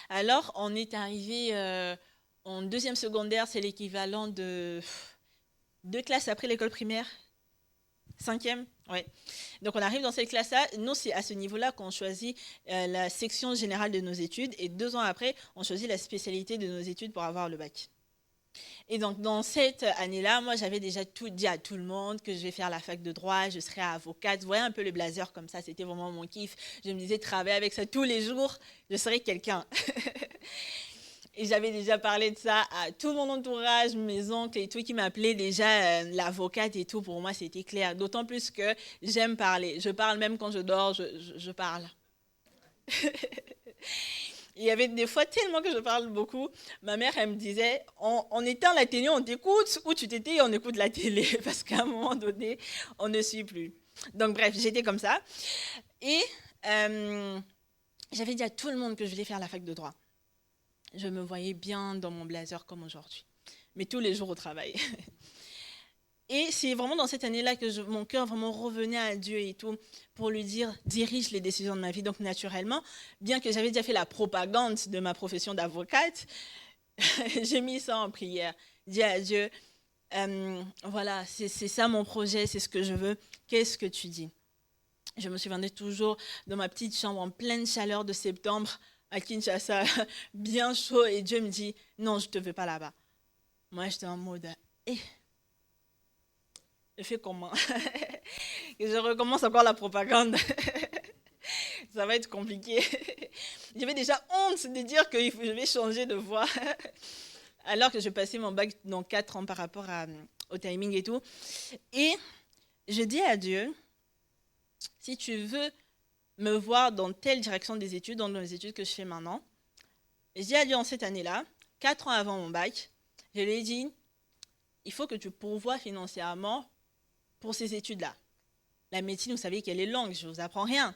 [SPEAKER 1] Alors, on est arrivé en deuxième secondaire, c'est l'équivalent de 2 classes après l'école primaire. 5e, ouais. Donc, on arrive dans cette classe-là. Nous, c'est à ce niveau-là qu'on choisit la section générale de nos études. Et 2 ans après, on choisit la spécialité de nos études pour avoir le bac. Et donc, dans cette année-là, moi, j'avais déjà tout dit à tout le monde que je vais faire la fac de droit, je serai avocate. Vous voyez un peu le blazer comme ça, c'était vraiment mon kiff. Je me disais, travailler avec ça tous les jours, je serai quelqu'un. Et j'avais déjà parlé de ça à tout mon entourage, mes oncles et tout, qui m'appelaient déjà l'avocate et tout. Pour moi, c'était clair. D'autant plus que j'aime parler. Je parle même quand je dors, je parle. Il y avait des fois tellement que je parle beaucoup. Ma mère, elle me disait, on éteint la télé, on t'écoute, ou tu t'étais et on écoute la télé. Parce qu'à un moment donné, on ne suit plus. Donc bref, j'étais comme ça. Et j'avais dit à tout le monde que je voulais faire la fac de droit. Je me voyais bien dans mon blazer comme aujourd'hui. Mais tous les jours au travail. Et c'est vraiment dans cette année-là que mon cœur vraiment revenait à Dieu et tout, pour lui dire, dirige les décisions de ma vie. Donc naturellement, bien que j'avais déjà fait la propagande de ma profession d'avocate, j'ai mis ça en prière. Dis à Dieu, voilà, c'est ça mon projet, c'est ce que je veux. Qu'est-ce que tu dis? Je me souviendrai toujours de ma petite chambre en pleine chaleur de septembre à Kinshasa, bien chaud, et Dieu me dit, non, je ne te veux pas là-bas. Moi, j'étais en mode, je fais comment? Et je recommence encore la propagande. Ça va être compliqué. J'avais déjà honte de dire que je vais changer de voie. Alors que je passais mon bac dans 4 ans par rapport au timing et tout. Et je dis à Dieu, si tu veux me voir dans telle direction des études, dans les études que je fais maintenant, je dis à Dieu en cette année-là, 4 ans avant mon bac, je lui ai dit, il faut que tu pourvoies financièrement pour ces études-là. La médecine, vous savez qu'elle est longue, je ne vous apprends rien.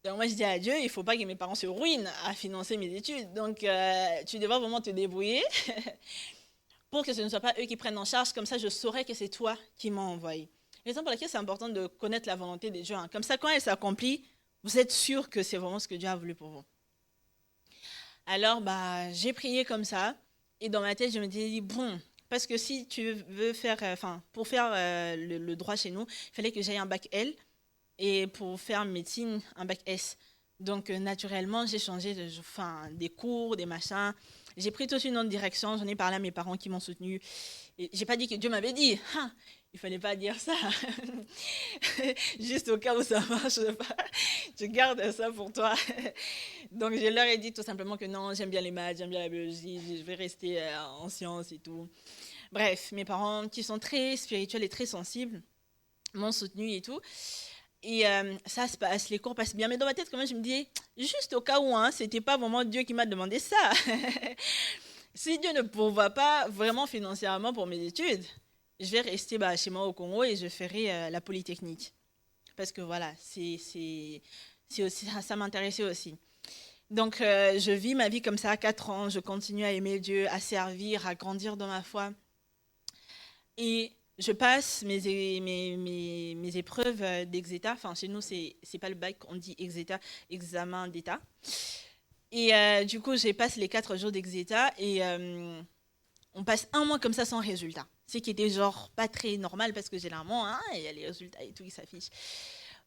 [SPEAKER 1] Donc moi, je dis à Dieu, il ne faut pas que mes parents se ruinent à financer mes études. Donc tu devras vraiment te débrouiller pour que ce ne soit pas eux qui prennent en charge. Comme ça, je saurai que c'est toi qui m'as envoyé. Raison pour laquelle c'est important de connaître la volonté de Dieu. Comme ça, quand elle s'accomplit, vous êtes sûr que c'est vraiment ce que Dieu a voulu pour vous. Alors, j'ai prié comme ça. Et dans ma tête, je me disais, bon, Parce que si tu veux faire, pour faire le droit chez nous, il fallait que j'aille un bac L et pour faire médecine, un bac S. Donc, naturellement, j'ai changé des cours, des machins. J'ai pris toute une autre direction. J'en ai parlé à mes parents qui m'ont soutenue. Et j'ai pas dit que Dieu m'avait dit. Ah, il fallait pas dire ça. Juste au cas où ça marche pas. Je garde ça pour toi. Donc, je leur ai dit tout simplement que non, j'aime bien les maths, j'aime bien la biologie, je vais rester en sciences et tout. Bref, mes parents, qui sont très spirituels et très sensibles, m'ont soutenue et tout. Et ça se passe, les cours passent bien. Mais dans ma tête, quand même, je me dis, juste au cas où, hein, c'était pas vraiment Dieu qui m'a demandé ça. Si Dieu ne pourvoit pas vraiment financièrement pour mes études, je vais rester chez moi au Congo et je ferai la Polytechnique. Parce que voilà, c'est aussi, ça m'intéressait aussi. Donc, je vis ma vie comme ça à 4 ans. Je continue à aimer Dieu, à servir, à grandir dans ma foi. Et je passe mes épreuves d'exéta. Enfin, chez nous, c'est pas le bac, on dit exéta, examen d'état. Et du coup, je passe les 4 jours d'exéta et on passe un mois comme ça sans résultat. Ce qui était genre pas très normal parce que généralement, hein, il y a les résultats et tout qui s'affichent.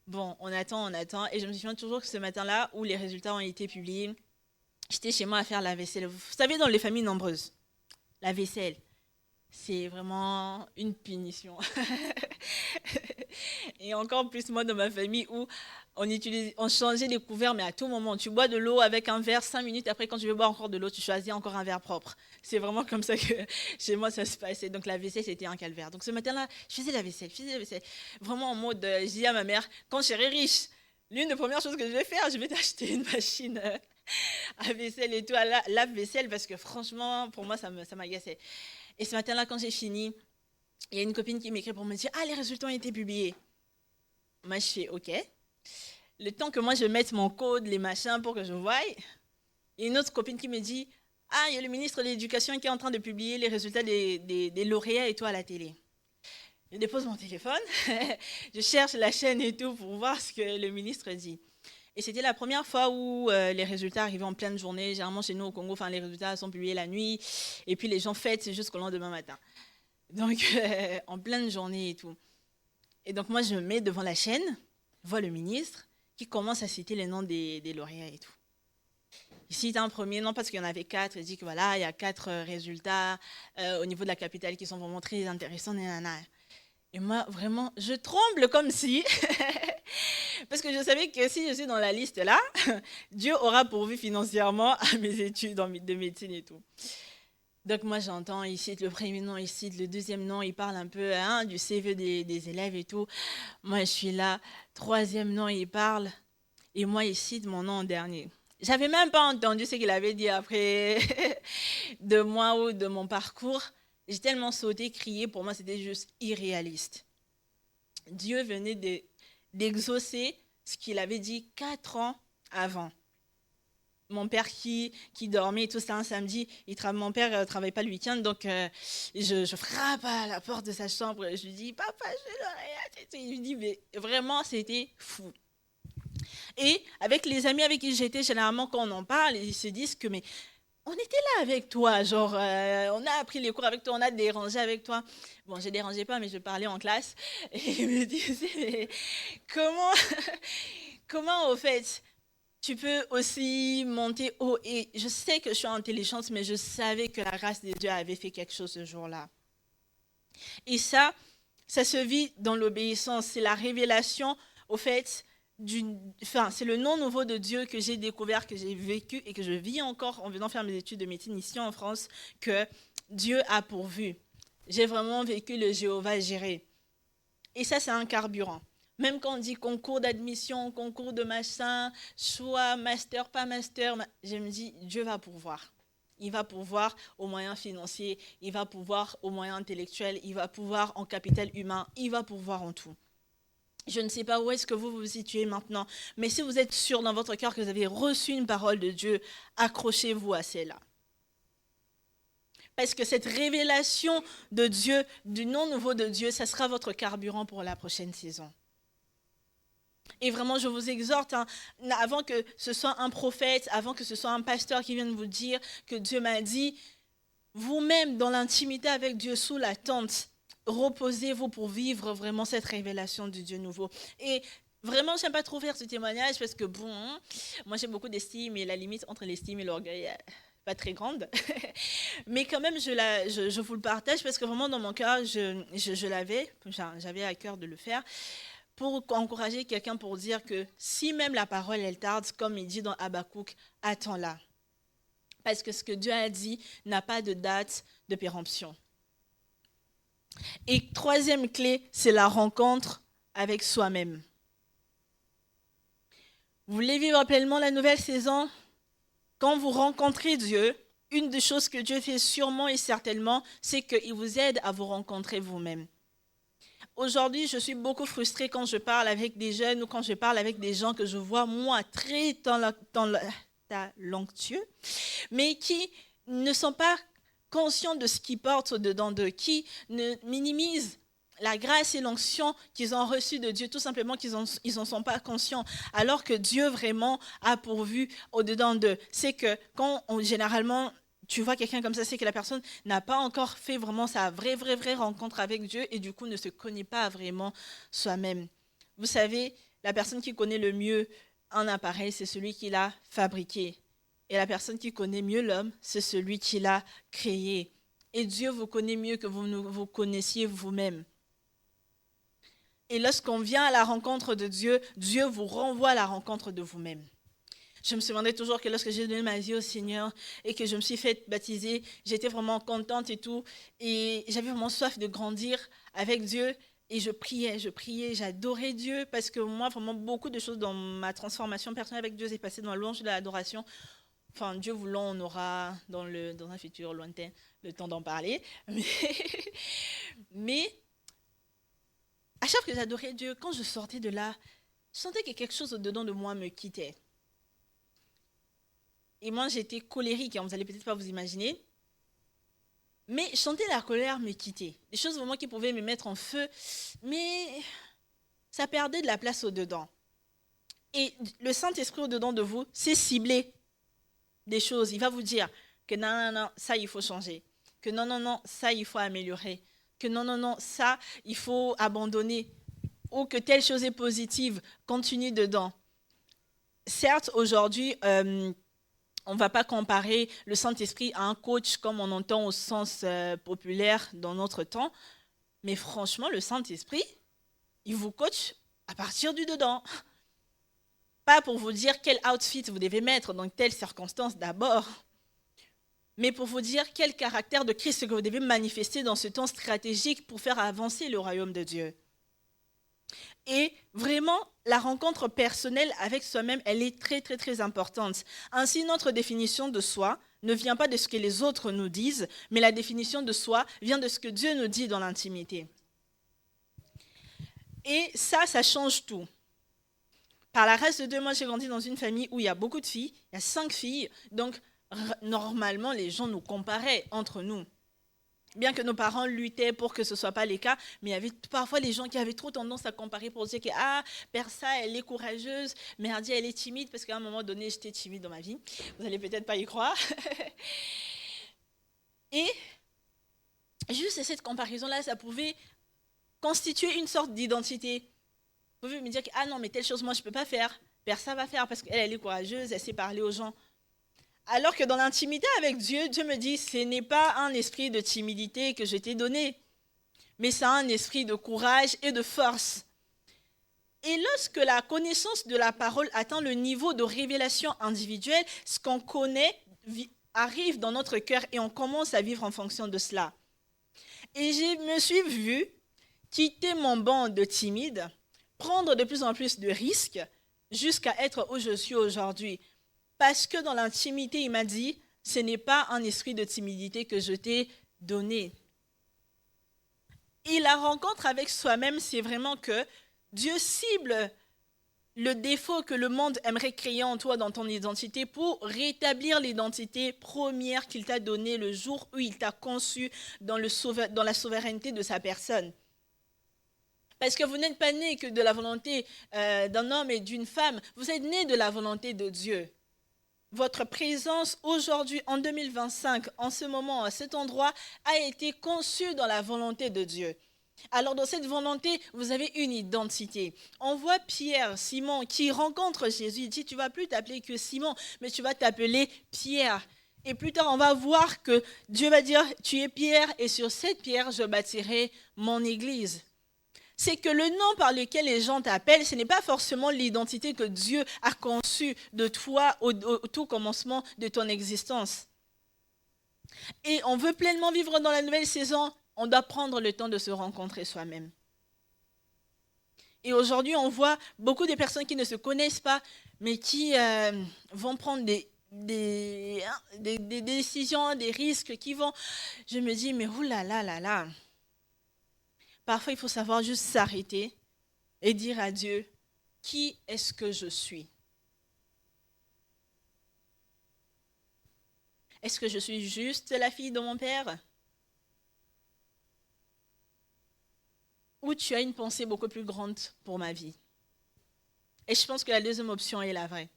[SPEAKER 1] Bon, on attend. Et je me souviens toujours que ce matin-là, où les résultats ont été publiés, j'étais chez moi à faire la vaisselle. Vous savez, dans les familles nombreuses, la vaisselle, c'est vraiment une punition. Et encore plus moi dans ma famille où on changeait les couverts, mais à tout moment. Tu bois de l'eau avec un verre, 5 minutes après, quand tu veux boire encore de l'eau, tu choisis encore un verre propre. C'est vraiment comme ça que chez moi ça se passait. Donc la vaisselle, c'était un calvaire. Donc ce matin-là, je faisais la vaisselle. Vraiment en mode, je dis à ma mère, quand je serai riche, l'une des premières choses que je vais faire, je vais t'acheter une machine à vaisselle et tout, à lave-vaisselle, parce que franchement, pour moi, ça m'agaçait. Et ce matin-là, quand j'ai fini, il y a une copine qui m'écrit pour me dire « Ah, les résultats ont été publiés. » Moi, je fais « Ok. » Le temps que moi, je mette mon code, les machins pour que je voie, il y a une autre copine qui me dit « Ah, il y a le ministre de l'Éducation qui est en train de publier les résultats des lauréats et tout à la télé. » Je dépose mon téléphone, je cherche la chaîne et tout pour voir ce que le ministre dit. Et c'était la première fois où les résultats arrivaient en pleine journée. Généralement, chez nous au Congo, les résultats sont publiés la nuit et puis les gens fêtent jusqu'au lendemain matin. Donc, en pleine journée et tout. Et donc, moi, je me mets devant la chaîne, vois le ministre qui commence à citer les noms des lauréats et tout. Il cite un premier nom parce qu'il y en avait 4. Il dit que voilà, il y a 4 résultats au niveau de la capitale qui sont vraiment très intéressants. Et moi, vraiment, je tremble comme si... Parce que je savais que si je suis dans la liste là, Dieu aura pourvu financièrement à mes études de médecine et tout. Donc moi j'entends, il cite le premier nom, il cite le deuxième nom, il parle un peu du CV des élèves et tout. Moi je suis là, troisième nom, il parle, et moi il cite mon nom en dernier. J'avais même pas entendu ce qu'il avait dit après de moi ou de mon parcours. J'ai tellement sauté, crié, pour moi c'était juste irréaliste. Dieu venait d'exaucer ce qu'il avait dit 4 ans avant. Mon père qui dormait et tout ça un samedi, mon père ne travaille pas le week-end, donc je frappe à la porte de sa chambre et je lui dis « Papa, je l'aurais ». Il lui dit « Mais vraiment, c'était fou ». Et avec les amis avec qui j'étais, généralement quand on en parle, ils se disent que « Mais on était là avec toi, genre on a appris les cours avec toi, on a dérangé avec toi ». Bon, je ne dérangeais pas, mais je parlais en classe. Et ils me disaient « Mais comment au fait ?» Tu peux aussi monter haut. Et je sais que je suis intelligente, mais je savais que la grâce de Dieu avait fait quelque chose ce jour-là. Et ça se vit dans l'obéissance. C'est la révélation, au fait, c'est le nom nouveau de Dieu que j'ai découvert, que j'ai vécu et que je vis encore en venant faire mes études de médecine ici en France, que Dieu a pourvu. J'ai vraiment vécu le Jéhovah Jireh. Et ça, c'est un carburant. Même quand on dit concours d'admission, concours de machin, choix, master, pas master, je me dis, Dieu va pourvoir. Il va pourvoir aux moyens financiers, il va pourvoir aux moyens intellectuels, il va pourvoir en capital humain, il va pourvoir en tout. Je ne sais pas où est-ce que vous vous situez maintenant, mais si vous êtes sûr dans votre cœur que vous avez reçu une parole de Dieu, accrochez-vous à celle-là. Parce que cette révélation de Dieu, du nom nouveau de Dieu, ça sera votre carburant pour la prochaine saison. Et vraiment, je vous exhorte, avant que ce soit un prophète, avant que ce soit un pasteur qui vienne vous dire que Dieu m'a dit, vous-même dans l'intimité avec Dieu, sous la tente. Reposez-vous pour vivre vraiment cette révélation du Dieu nouveau. Et vraiment, j'aime pas trop faire ce témoignage parce que bon, moi j'ai beaucoup d'estime et la limite entre l'estime et l'orgueil est pas très grande. Mais quand même, je vous le partage parce que vraiment dans mon cœur, j'avais à cœur de le faire pour encourager quelqu'un, pour dire que si même la parole elle tarde, comme il dit dans Habakkuk, attends-la. Parce que ce que Dieu a dit n'a pas de date de péremption. Et troisième clé, c'est la rencontre avec soi-même. Vous voulez vivre pleinement la nouvelle saison? Quand vous rencontrez Dieu, une des choses que Dieu fait sûrement et certainement, c'est qu'il vous aide à vous rencontrer vous-même. Aujourd'hui, je suis beaucoup frustrée quand je parle avec des jeunes ou quand je parle avec des gens que je vois, moi, très talentueux, mais qui ne sont pas conscients de ce qu'ils portent au-dedans d'eux, qui ne minimisent la grâce et l'onction qu'ils ont reçue de Dieu, tout simplement qu'ils n'en sont pas conscients, alors que Dieu vraiment a pourvu au-dedans d'eux. C'est que généralement, tu vois quelqu'un comme ça, c'est que la personne n'a pas encore fait vraiment sa vraie rencontre avec Dieu et du coup ne se connaît pas vraiment soi-même. Vous savez, la personne qui connaît le mieux un appareil, c'est celui qui l'a fabriqué. Et la personne qui connaît mieux l'homme, c'est celui qui l'a créé. Et Dieu vous connaît mieux que vous ne vous connaissiez vous-même. Et lorsqu'on vient à la rencontre de Dieu, Dieu vous renvoie à la rencontre de vous-même. Je me souviendrai toujours que lorsque j'ai donné ma vie au Seigneur et que je me suis fait baptiser, j'étais vraiment contente et tout. Et j'avais vraiment soif de grandir avec Dieu. Et je priais, j'adorais Dieu parce que moi, vraiment, beaucoup de choses dans ma transformation personnelle avec Dieu s'est passé dans la louange de l'adoration. Enfin, Dieu voulant, on aura dans un futur lointain le temps d'en parler. Mais à chaque fois que j'adorais Dieu, quand je sortais de là, je sentais que quelque chose au-dedans de moi me quittait. Et moi, j'étais colérique, hein, vous n'allez peut-être pas vous imaginer. Mais je sentais la colère me quitter. Des choses vraiment qui pouvaient me mettre en feu, mais ça perdait de la place au-dedans. Et le Saint-Esprit au-dedans de vous, c'est cibler des choses. Il va vous dire que non, ça, il faut changer. Que non, ça, il faut améliorer. Que non, ça, il faut abandonner. Ou que telle chose est positive, continue dedans. Certes, aujourd'hui, on ne va pas comparer le Saint-Esprit à un coach comme on entend au sens populaire dans notre temps. Mais franchement, le Saint-Esprit, il vous coach à partir du dedans. Pas pour vous dire quel outfit vous devez mettre dans telle circonstance d'abord, mais pour vous dire quel caractère de Christ que vous devez manifester dans ce temps stratégique pour faire avancer le royaume de Dieu. Et vraiment, la rencontre personnelle avec soi-même, elle est très importante. Ainsi, notre définition de soi ne vient pas de ce que les autres nous disent, mais la définition de soi vient de ce que Dieu nous dit dans l'intimité. Et ça change tout. Par la grâce de Dieu, moi j'ai grandi dans une famille où il y a beaucoup de filles, il y a 5 filles, donc normalement les gens nous comparaient entre nous. Bien que nos parents luttaient pour que ce ne soit pas le cas, mais il y avait parfois les gens qui avaient trop tendance à comparer pour dire que Persa, elle est courageuse, Merdi, elle est timide, parce qu'à un moment donné, j'étais timide dans ma vie. Vous n'allez peut-être pas y croire. Et juste cette comparaison-là, ça pouvait constituer une sorte d'identité. Vous pouvez me dire que non, mais telle chose, moi, je ne peux pas faire. Persa va faire parce qu'elle est courageuse, elle sait parler aux gens. Alors que dans l'intimité avec Dieu, Dieu me dit, ce n'est pas un esprit de timidité que je t'ai donné, mais c'est un esprit de courage et de force. Et lorsque la connaissance de la parole atteint le niveau de révélation individuelle, ce qu'on connaît arrive dans notre cœur et on commence à vivre en fonction de cela. Et je me suis vue quitter mon banc de timide, prendre de plus en plus de risques jusqu'à être où je suis aujourd'hui. Parce que dans l'intimité, il m'a dit, ce n'est pas un esprit de timidité que je t'ai donné. Et la rencontre avec soi-même, c'est vraiment que Dieu cible le défaut que le monde aimerait créer en toi dans ton identité pour rétablir l'identité première qu'il t'a donnée le jour où il t'a conçu dans la souveraineté de sa personne. Parce que vous n'êtes pas né que de la volonté d'un homme et d'une femme, vous êtes né de la volonté de Dieu. votre présence aujourd'hui en 2025, en ce moment, à cet endroit, a été conçue dans la volonté de Dieu. Alors dans cette volonté, vous avez une identité. On voit Pierre, Simon, qui rencontre Jésus. Il dit, tu ne vas plus t'appeler que Simon, mais tu vas t'appeler Pierre. Et plus tard, on va voir que Dieu va dire, tu es Pierre, et sur cette pierre, je bâtirai mon église. C'est que le nom par lequel les gens t'appellent, ce n'est pas forcément l'identité que Dieu a conçue de toi au tout commencement de ton existence. Et on veut pleinement vivre dans la nouvelle saison, on doit prendre le temps de se rencontrer soi-même. Et aujourd'hui, on voit beaucoup de personnes qui ne se connaissent pas, mais qui vont prendre des décisions, des risques, qui vont... Je me dis, mais oulala. Parfois, il faut savoir juste s'arrêter et dire à Dieu, qui est-ce que je suis? Est-ce que je suis juste la fille de mon père? Ou tu as une pensée beaucoup plus grande pour ma vie? Et je pense que la deuxième option est la vraie.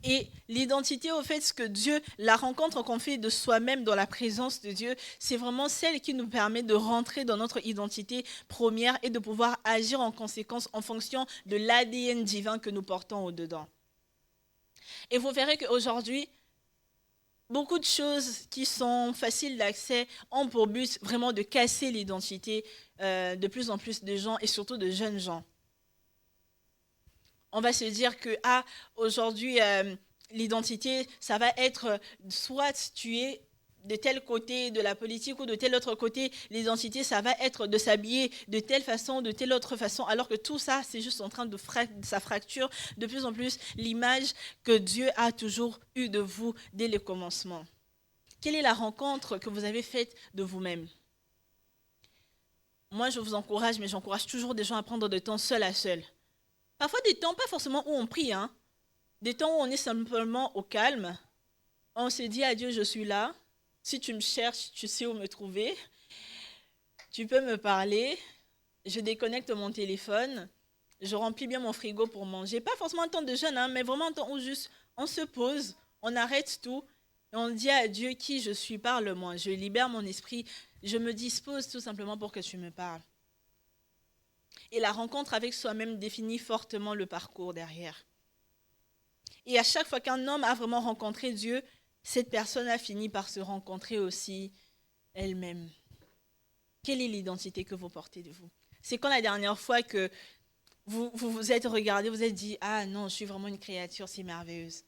[SPEAKER 1] Et l'identité, au fait, ce que Dieu, la rencontre qu'on fait de soi-même dans la présence de Dieu, c'est vraiment celle qui nous permet de rentrer dans notre identité première et de pouvoir agir en conséquence en fonction de l'ADN divin que nous portons au-dedans. Et vous verrez qu'aujourd'hui, beaucoup de choses qui sont faciles d'accès ont pour but vraiment de casser l'identité de plus en plus de gens et surtout de jeunes gens. On va se dire que aujourd'hui, l'identité, ça va être soit tu es de tel côté de la politique ou de tel autre côté. L'identité, ça va être de s'habiller de telle façon, de telle autre façon, alors que tout ça, c'est juste en train de ça fracture de plus en plus l'image que Dieu a toujours eue de vous dès le commencement. Quelle est la rencontre que vous avez faite de vous-même? Moi, je vous encourage, mais j'encourage toujours des gens à prendre des temps seul à seul. Parfois des temps, pas forcément où on prie, des temps où on est simplement au calme. On se dit à Dieu, je suis là. Si tu me cherches, tu sais où me trouver. Tu peux me parler. Je déconnecte mon téléphone. Je remplis bien mon frigo pour manger. Pas forcément un temps de jeûne, mais vraiment un temps où juste on se pose, on arrête tout. Et on dit à Dieu qui je suis, parle-moi. Je libère mon esprit. Je me dispose tout simplement pour que tu me parles. Et la rencontre avec soi-même définit fortement le parcours derrière. Et à chaque fois qu'un homme a vraiment rencontré Dieu, cette personne a fini par se rencontrer aussi elle-même. Quelle est l'identité que vous portez de vous? C'est quand la dernière fois que vous vous êtes regardé, vous êtes dit « Ah non, je suis vraiment une créature si merveilleuse ».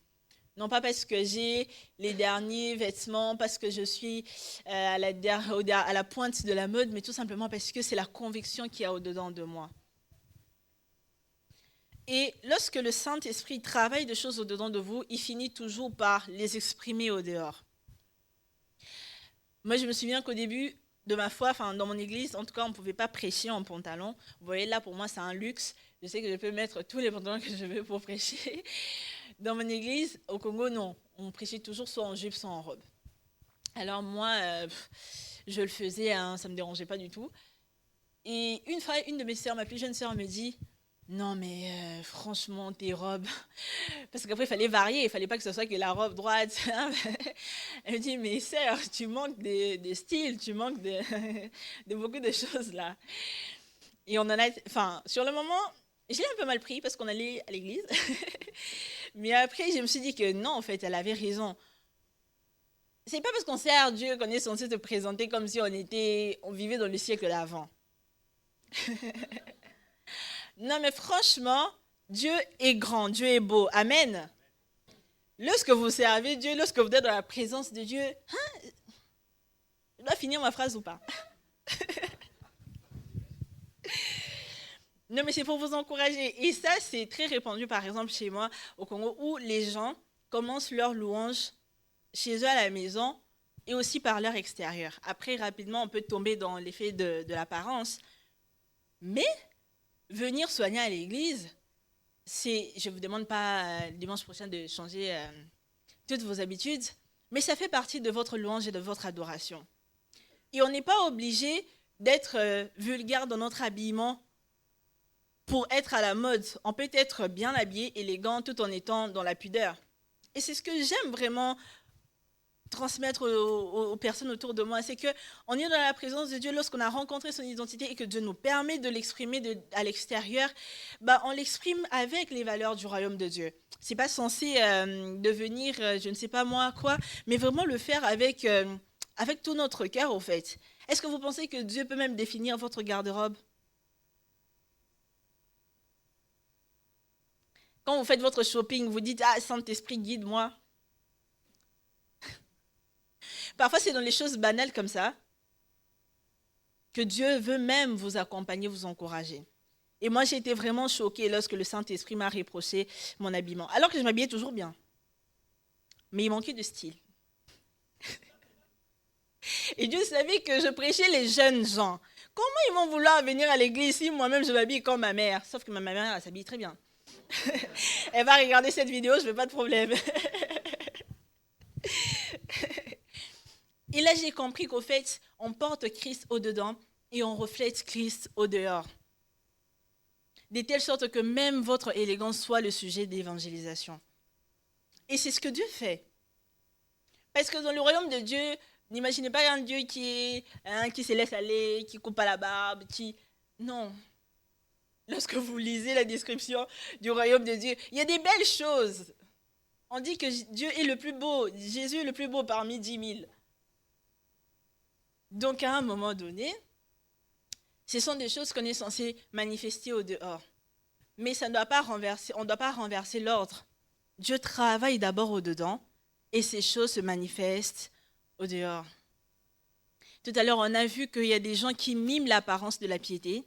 [SPEAKER 1] Non pas parce que j'ai les derniers vêtements, parce que je suis à la pointe de la mode, mais tout simplement parce que c'est la conviction qu'il y a au-dedans de moi. Et lorsque le Saint-Esprit travaille des choses au-dedans de vous, il finit toujours par les exprimer au dehors. Moi, je me souviens qu'au début de ma foi, dans mon église, en tout cas, on ne pouvait pas prêcher en pantalon. Vous voyez, là, pour moi, c'est un luxe. Je sais que je peux mettre tous les pantalons que je veux pour prêcher. Dans mon église, au Congo, non. On prêchait toujours soit en jupe, soit en robe. Alors moi, je le faisais, ça ne me dérangeait pas du tout. Et une fois, une de mes sœurs, ma plus jeune sœur, me dit « Non, mais franchement, tes robes... » Parce qu'après, il fallait varier, il ne fallait pas que ce soit que la robe droite. Elle me dit « Mais sœur, tu manques de style, tu manques de beaucoup de choses là. » Et on en a... sur le moment, je l'ai un peu mal pris parce qu'on allait à l'église. Mais après, je me suis dit que non, en fait, elle avait raison. C'est pas parce qu'on sert Dieu qu'on est censé se présenter comme si on vivait dans le siècle d'avant. Non, mais franchement, Dieu est grand, Dieu est beau. Amen. Lorsque vous servez Dieu, lorsque vous êtes dans la présence de Dieu, je dois finir ma phrase ou pas? Non, mais c'est pour vous encourager. Et ça, c'est très répandu, par exemple, chez moi, au Congo, où les gens commencent leur louange chez eux à la maison et aussi par leur extérieur. Après, rapidement, on peut tomber dans l'effet de l'apparence. Mais venir soigner à l'église, je ne vous demande pas dimanche prochain de changer toutes vos habitudes, mais ça fait partie de votre louange et de votre adoration. Et on n'est pas obligé d'être vulgaire dans notre habillement pour être à la mode. On peut être bien habillé, élégant, tout en étant dans la pudeur. Et c'est ce que j'aime vraiment transmettre aux personnes autour de moi, c'est que on est dans la présence de Dieu lorsqu'on a rencontré son identité et que Dieu nous permet de l'exprimer à l'extérieur, bah, on l'exprime avec les valeurs du royaume de Dieu. C'est pas censé devenir, je ne sais pas moi quoi, mais vraiment le faire avec tout notre cœur au fait. Est-ce que vous pensez que Dieu peut même définir votre garde-robe? Quand vous faites votre shopping, vous dites, ah, Saint-Esprit, guide-moi. Parfois, c'est dans les choses banales comme ça que Dieu veut même vous accompagner, vous encourager. Et moi, j'ai été vraiment choquée lorsque le Saint-Esprit m'a reproché mon habillement. Alors que je m'habillais toujours bien. Mais il manquait de style. Et Dieu savait que je prêchais les jeunes gens. Comment ils vont vouloir venir à l'église si moi-même je m'habille comme ma mère? Sauf que ma mère, elle s'habille très bien. Elle va regarder cette vidéo, je ne veux pas de problème. Et là, j'ai compris qu'au fait, on porte Christ au-dedans et on reflète Christ au-dehors. De telle sorte que même votre élégance soit le sujet d'évangélisation. Et c'est ce que Dieu fait. Parce que dans le royaume de Dieu, n'imaginez pas un Dieu qui se laisse aller, qui coupe à la barbe, qui... Non. Lorsque vous lisez la description du royaume de Dieu, il y a des belles choses. On dit que Dieu est le plus beau, Jésus est le plus beau parmi 10 000. Donc à un moment donné, ce sont des choses qu'on est censé manifester au dehors. Mais ça ne doit pas renverser, on ne doit pas renverser l'ordre. Dieu travaille d'abord au dedans et ces choses se manifestent au dehors. Tout à l'heure, on a vu qu'il y a des gens qui miment l'apparence de la piété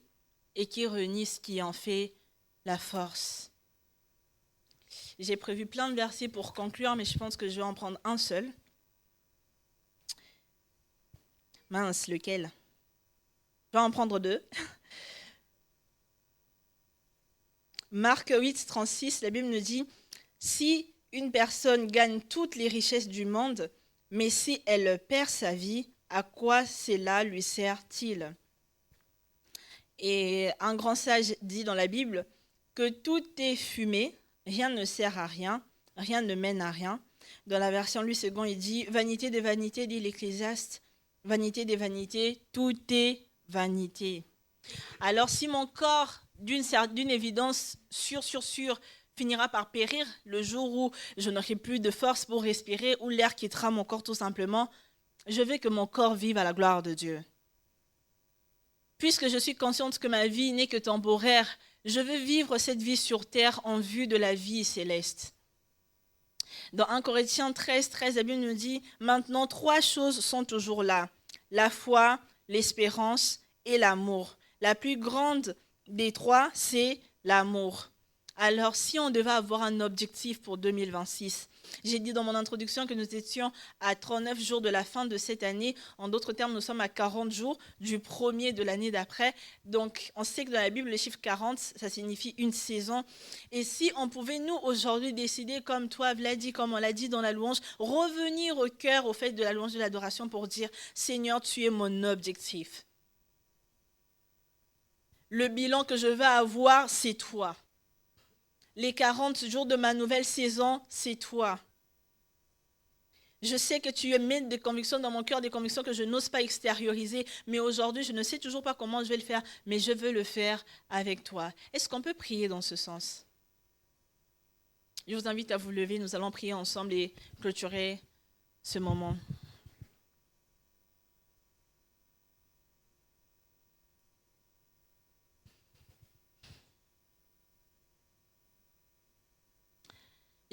[SPEAKER 1] et qui renient ce qui en fait la force. J'ai prévu plein de versets pour conclure, mais je pense que je vais en prendre un seul. Mince, lequel? Je vais en prendre deux. Marc 8, 36, la Bible nous dit « Si une personne gagne toutes les richesses du monde, mais si elle perd sa vie, à quoi cela lui sert-il » Et un grand sage dit dans la Bible que tout est fumée, rien ne sert à rien, rien ne mène à rien. Dans la version Louis II, il dit « Vanité des vanités », dit l'Ecclésiaste. Vanité des vanités, tout est vanité. Alors si mon corps, d'une évidence sûre, finira par périr le jour où je n'aurai plus de force pour respirer, ou l'air quittera mon corps tout simplement, je veux que mon corps vive à la gloire de Dieu. Puisque je suis consciente que ma vie n'est que temporaire, je veux vivre cette vie sur terre en vue de la vie céleste. Dans 1 Corinthiens 13, la Bible nous dit « Maintenant, 3 choses sont toujours là, la foi, l'espérance et l'amour. La plus grande des 3, c'est l'amour. » Alors, si on devait avoir un objectif pour 2026, j'ai dit dans mon introduction que nous étions à 39 jours de la fin de cette année. En d'autres termes, nous sommes à 40 jours du premier de l'année d'après. Donc, on sait que dans la Bible, le chiffre 40, ça signifie une saison. Et si on pouvait, nous, aujourd'hui, décider, comme toi, Vladi, comme on l'a dit dans la louange, revenir au cœur, au fait de la louange de l'adoration pour dire « Seigneur, tu es mon objectif. Le bilan que je veux avoir, c'est toi. Les 40 jours de ma nouvelle saison, c'est toi. Je sais que tu mets des convictions dans mon cœur, des convictions que je n'ose pas extérioriser, mais aujourd'hui, je ne sais toujours pas comment je vais le faire, mais je veux le faire avec toi. » Est-ce qu'on peut prier dans ce sens? Je vous invite à vous lever, nous allons prier ensemble et clôturer ce moment.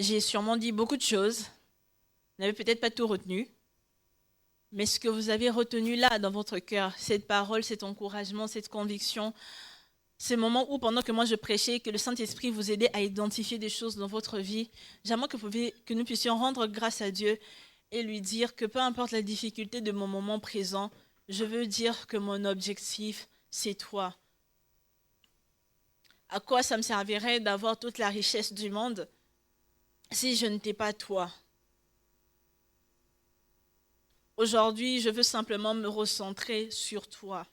[SPEAKER 1] J'ai sûrement dit beaucoup de choses. Vous n'avez peut-être pas tout retenu. Mais ce que vous avez retenu là dans votre cœur, cette parole, cet encouragement, cette conviction, ces moments où pendant que moi je prêchais, que le Saint-Esprit vous aidait à identifier des choses dans votre vie, j'aimerais que nous puissions rendre grâce à Dieu et lui dire que peu importe la difficulté de mon moment présent, je veux dire que mon objectif, c'est toi. À quoi ça me servirait d'avoir toute la richesse du monde si je n'étais pas toi? Aujourd'hui, je veux simplement me recentrer sur toi.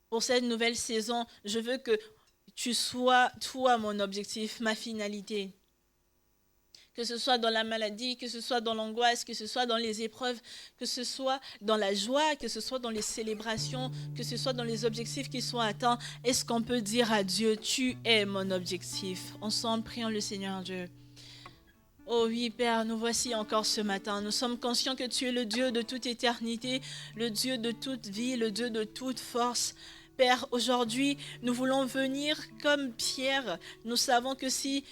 [SPEAKER 1] Pour cette nouvelle saison, je veux que tu sois, toi, mon objectif, ma finalité. Que ce soit dans la maladie, que ce soit dans l'angoisse, que ce soit dans les épreuves, que ce soit dans la joie, que ce soit dans les célébrations, que ce soit dans les objectifs qui sont atteints. Est-ce qu'on peut dire à Dieu, tu es mon objectif? Ensemble, prions le Seigneur Dieu. Oh oui, Père, nous voici encore ce matin. Nous sommes conscients que tu es le Dieu de toute éternité, le Dieu de toute vie, le Dieu de toute force. Père, aujourd'hui, nous voulons venir comme Pierre. Nous savons que si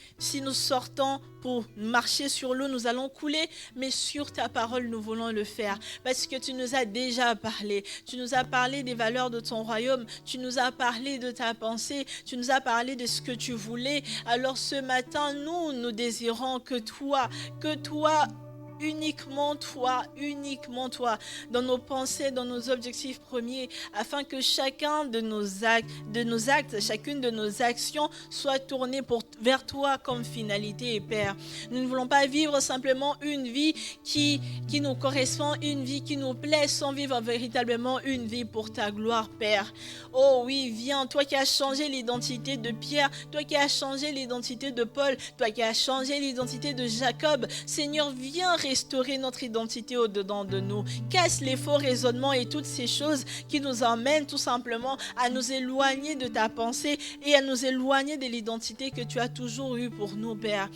[SPEAKER 1] nous sortons pour marcher sur l'eau, nous allons couler, mais sur ta parole, nous voulons le faire. Parce que tu nous as déjà parlé. Tu nous as parlé des valeurs de ton royaume. Tu nous as parlé de ta pensée. Tu nous as parlé de ce que tu voulais. Alors ce matin, nous désirons que toi, uniquement toi, dans nos pensées, dans nos objectifs premiers, afin que chacun de nos actes, chacune de nos actions soit tournée vers toi comme finalité, Père. Nous ne voulons pas vivre simplement une vie qui nous correspond, une vie qui nous plaît, sans vivre véritablement une vie pour ta gloire, Père. Oh oui, viens, toi qui as changé l'identité de Pierre, toi qui as changé l'identité de Paul, toi qui as changé l'identité de Jacob, Seigneur, viens restaurer notre identité au-dedans de nous. Casse les faux raisonnements et toutes ces choses qui nous emmènent tout simplement à nous éloigner de ta pensée et à nous éloigner de l'identité que tu as toujours eue pour nous, Père.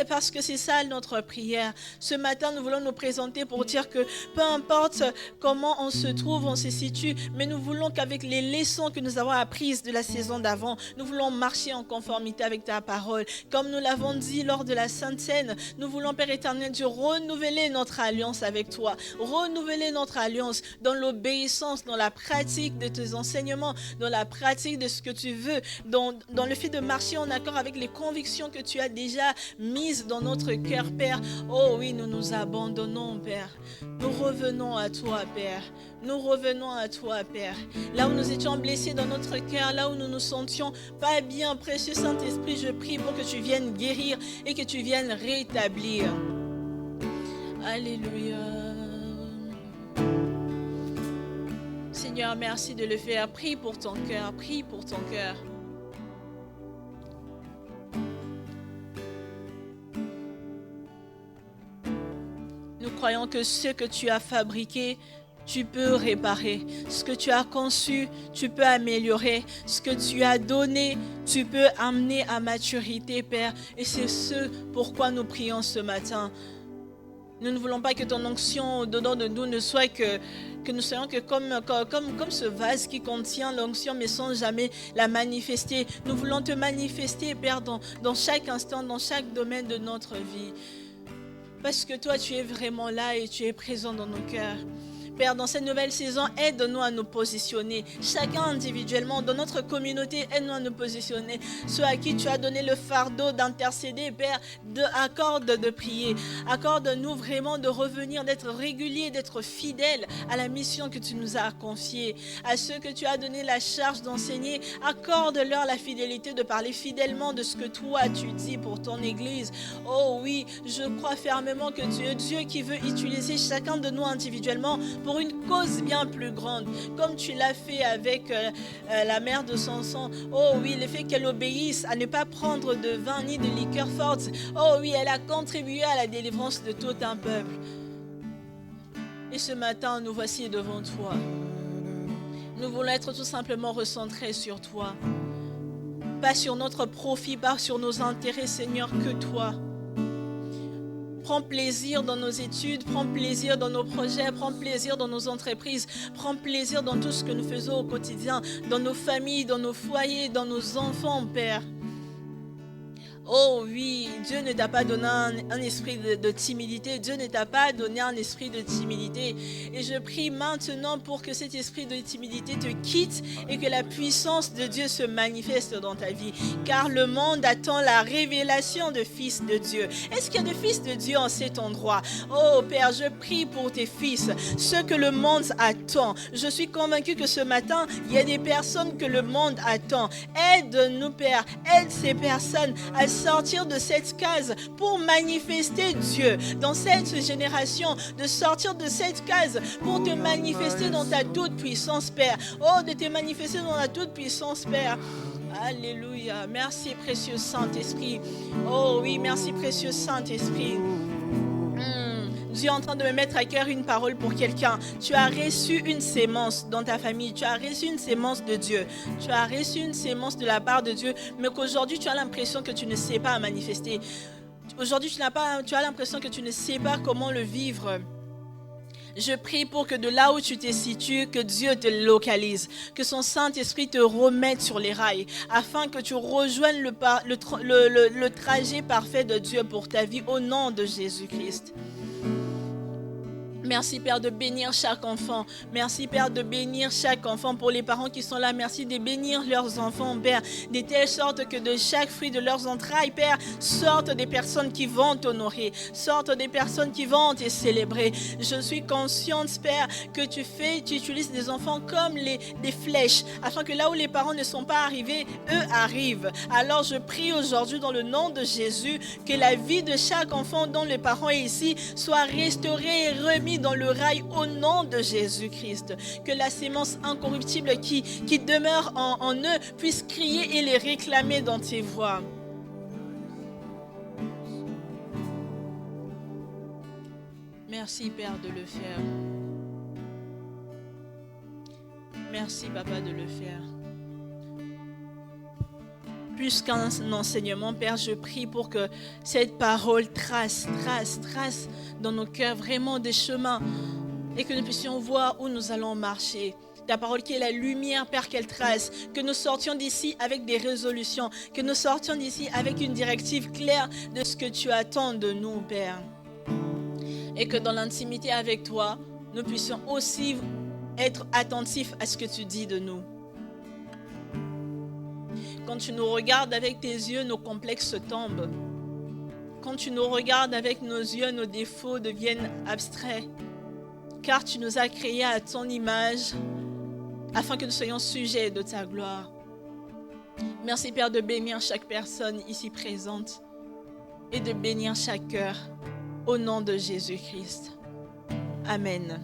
[SPEAKER 1] Parce que c'est ça notre prière. Ce matin, nous voulons nous présenter pour dire que peu importe comment on se trouve, on se situe, mais nous voulons qu'avec les leçons que nous avons apprises de la saison d'avant, nous voulons marcher en conformité avec ta parole. Comme nous l'avons dit lors de la Sainte Seine, nous voulons, Père éternel Dieu, renouveler notre alliance avec toi, renouveler notre alliance dans l'obéissance, dans la pratique de tes enseignements, dans la pratique de ce que tu veux, dans le fait de marcher en accord avec les convictions que tu as déjà mises dans notre cœur, Père. Oh oui, nous nous abandonnons, Père. Nous revenons à toi, Père. Nous revenons à toi, Père. Là où nous étions blessés dans notre cœur, là où nous nous sentions pas bien, précieux Saint-Esprit, je prie pour que tu viennes guérir et que tu viennes rétablir. Alléluia. Seigneur, merci de le faire. Prie pour ton cœur, prie pour ton cœur. Nous croyons que ce que tu as fabriqué, tu peux réparer. Ce que tu as conçu, tu peux améliorer. Ce que tu as donné, tu peux amener à maturité, Père. Et c'est ce pourquoi nous prions ce matin. Nous ne voulons pas que ton onction au-dedans de nous ne soit que nous soyons que comme ce vase qui contient l'onction mais sans jamais la manifester. Nous voulons te manifester, Père, dans chaque instant, dans chaque domaine de notre vie. Parce que toi, tu es vraiment là et tu es présent dans nos cœurs. Père, dans cette nouvelle saison, aide-nous à nous positionner, chacun individuellement, dans notre communauté, aide-nous à nous positionner. Ceux à qui tu as donné le fardeau d'intercéder, Père, accorde de prier. Accorde-nous vraiment de revenir, d'être réguliers, d'être fidèles à la mission que tu nous as confiée. À ceux que tu as donné la charge d'enseigner, accorde-leur la fidélité de parler fidèlement de ce que toi tu dis pour ton Église. Oh oui, je crois fermement que tu es Dieu qui veut utiliser chacun de nous individuellement pour une cause bien plus grande, comme tu l'as fait avec la mère de Samson. Oh oui, le fait qu'elle obéisse à ne pas prendre de vin ni de liqueur forte. Oh oui, elle a contribué à la délivrance de tout un peuple. Et ce matin, nous voici devant toi. Nous voulons être tout simplement recentrés sur toi. Pas sur notre profit, pas sur nos intérêts, Seigneur, que toi. Prends plaisir dans nos études, prends plaisir dans nos projets, prends plaisir dans nos entreprises, prends plaisir dans tout ce que nous faisons au quotidien, dans nos familles, dans nos foyers, dans nos enfants, Père. Oh oui, Dieu ne t'a pas donné un esprit de timidité. Dieu ne t'a pas donné un esprit de timidité. Et je prie maintenant pour que cet esprit de timidité te quitte et que la puissance de Dieu se manifeste dans ta vie. Car le monde attend la révélation de fils de Dieu. Est-ce qu'il y a de fils de Dieu en cet endroit? Oh Père, je prie pour tes fils, ceux que le monde attend. Je suis convaincue que ce matin, il y a des personnes que le monde attend. Aide-nous, Père. Aide ces personnes à sortir de cette case pour manifester Dieu dans cette génération, de sortir de cette case pour te manifester dans ta toute puissance, Père. Oh, de te manifester dans la toute puissance, Père. Alléluia. Merci, précieux Saint-Esprit. Oh oui, merci, précieux Saint-Esprit. Dieu est en train de me mettre à cœur une parole pour quelqu'un. Tu as reçu une sémence dans ta famille. Tu as reçu une sémence de Dieu. Tu as reçu une sémence de la part de Dieu, mais qu'aujourd'hui, tu as l'impression que tu ne sais pas manifester. Aujourd'hui, tu as l'impression que tu ne sais pas comment le vivre. Je prie pour que de là où tu te situes, que Dieu te localise, que son Saint-Esprit te remette sur les rails, afin que tu rejoignes le trajet parfait de Dieu pour ta vie au nom de Jésus-Christ. Merci Père de bénir chaque enfant. Merci Père de bénir chaque enfant. Pour les parents qui sont là, merci de bénir leurs enfants, Père. De telle sorte que de chaque fruit de leurs entrailles, Père, sortent des personnes qui vont t'honorer. Sortent des personnes qui vont te célébrer. Je suis consciente, Père, que tu utilises des enfants comme des flèches, afin que là où les parents ne sont pas arrivés, eux arrivent. Alors je prie aujourd'hui dans le nom de Jésus, que la vie de chaque enfant dont le parent est ici soit restaurée et remise dans le rail au nom de Jésus-Christ. Que la sémence incorruptible qui demeure en eux puisse crier et les réclamer dans tes voix. Merci Père de le faire. Merci Papa de le faire. Plus qu'un enseignement, Père, je prie pour que cette parole trace dans nos cœurs vraiment des chemins et que nous puissions voir où nous allons marcher. Ta parole qui est la lumière, Père, qu'elle trace. Que nous sortions d'ici avec des résolutions, que nous sortions d'ici avec une directive claire de ce que tu attends de nous, Père. Et que dans l'intimité avec toi, nous puissions aussi être attentifs à ce que tu dis de nous. Quand tu nous regardes avec tes yeux, nos complexes tombent. Quand tu nous regardes avec nos yeux, nos défauts deviennent abstraits. Car tu nous as créés à ton image, afin que nous soyons sujets de ta gloire. Merci Père de bénir chaque personne ici présente et de bénir chaque cœur au nom de Jésus-Christ. Amen.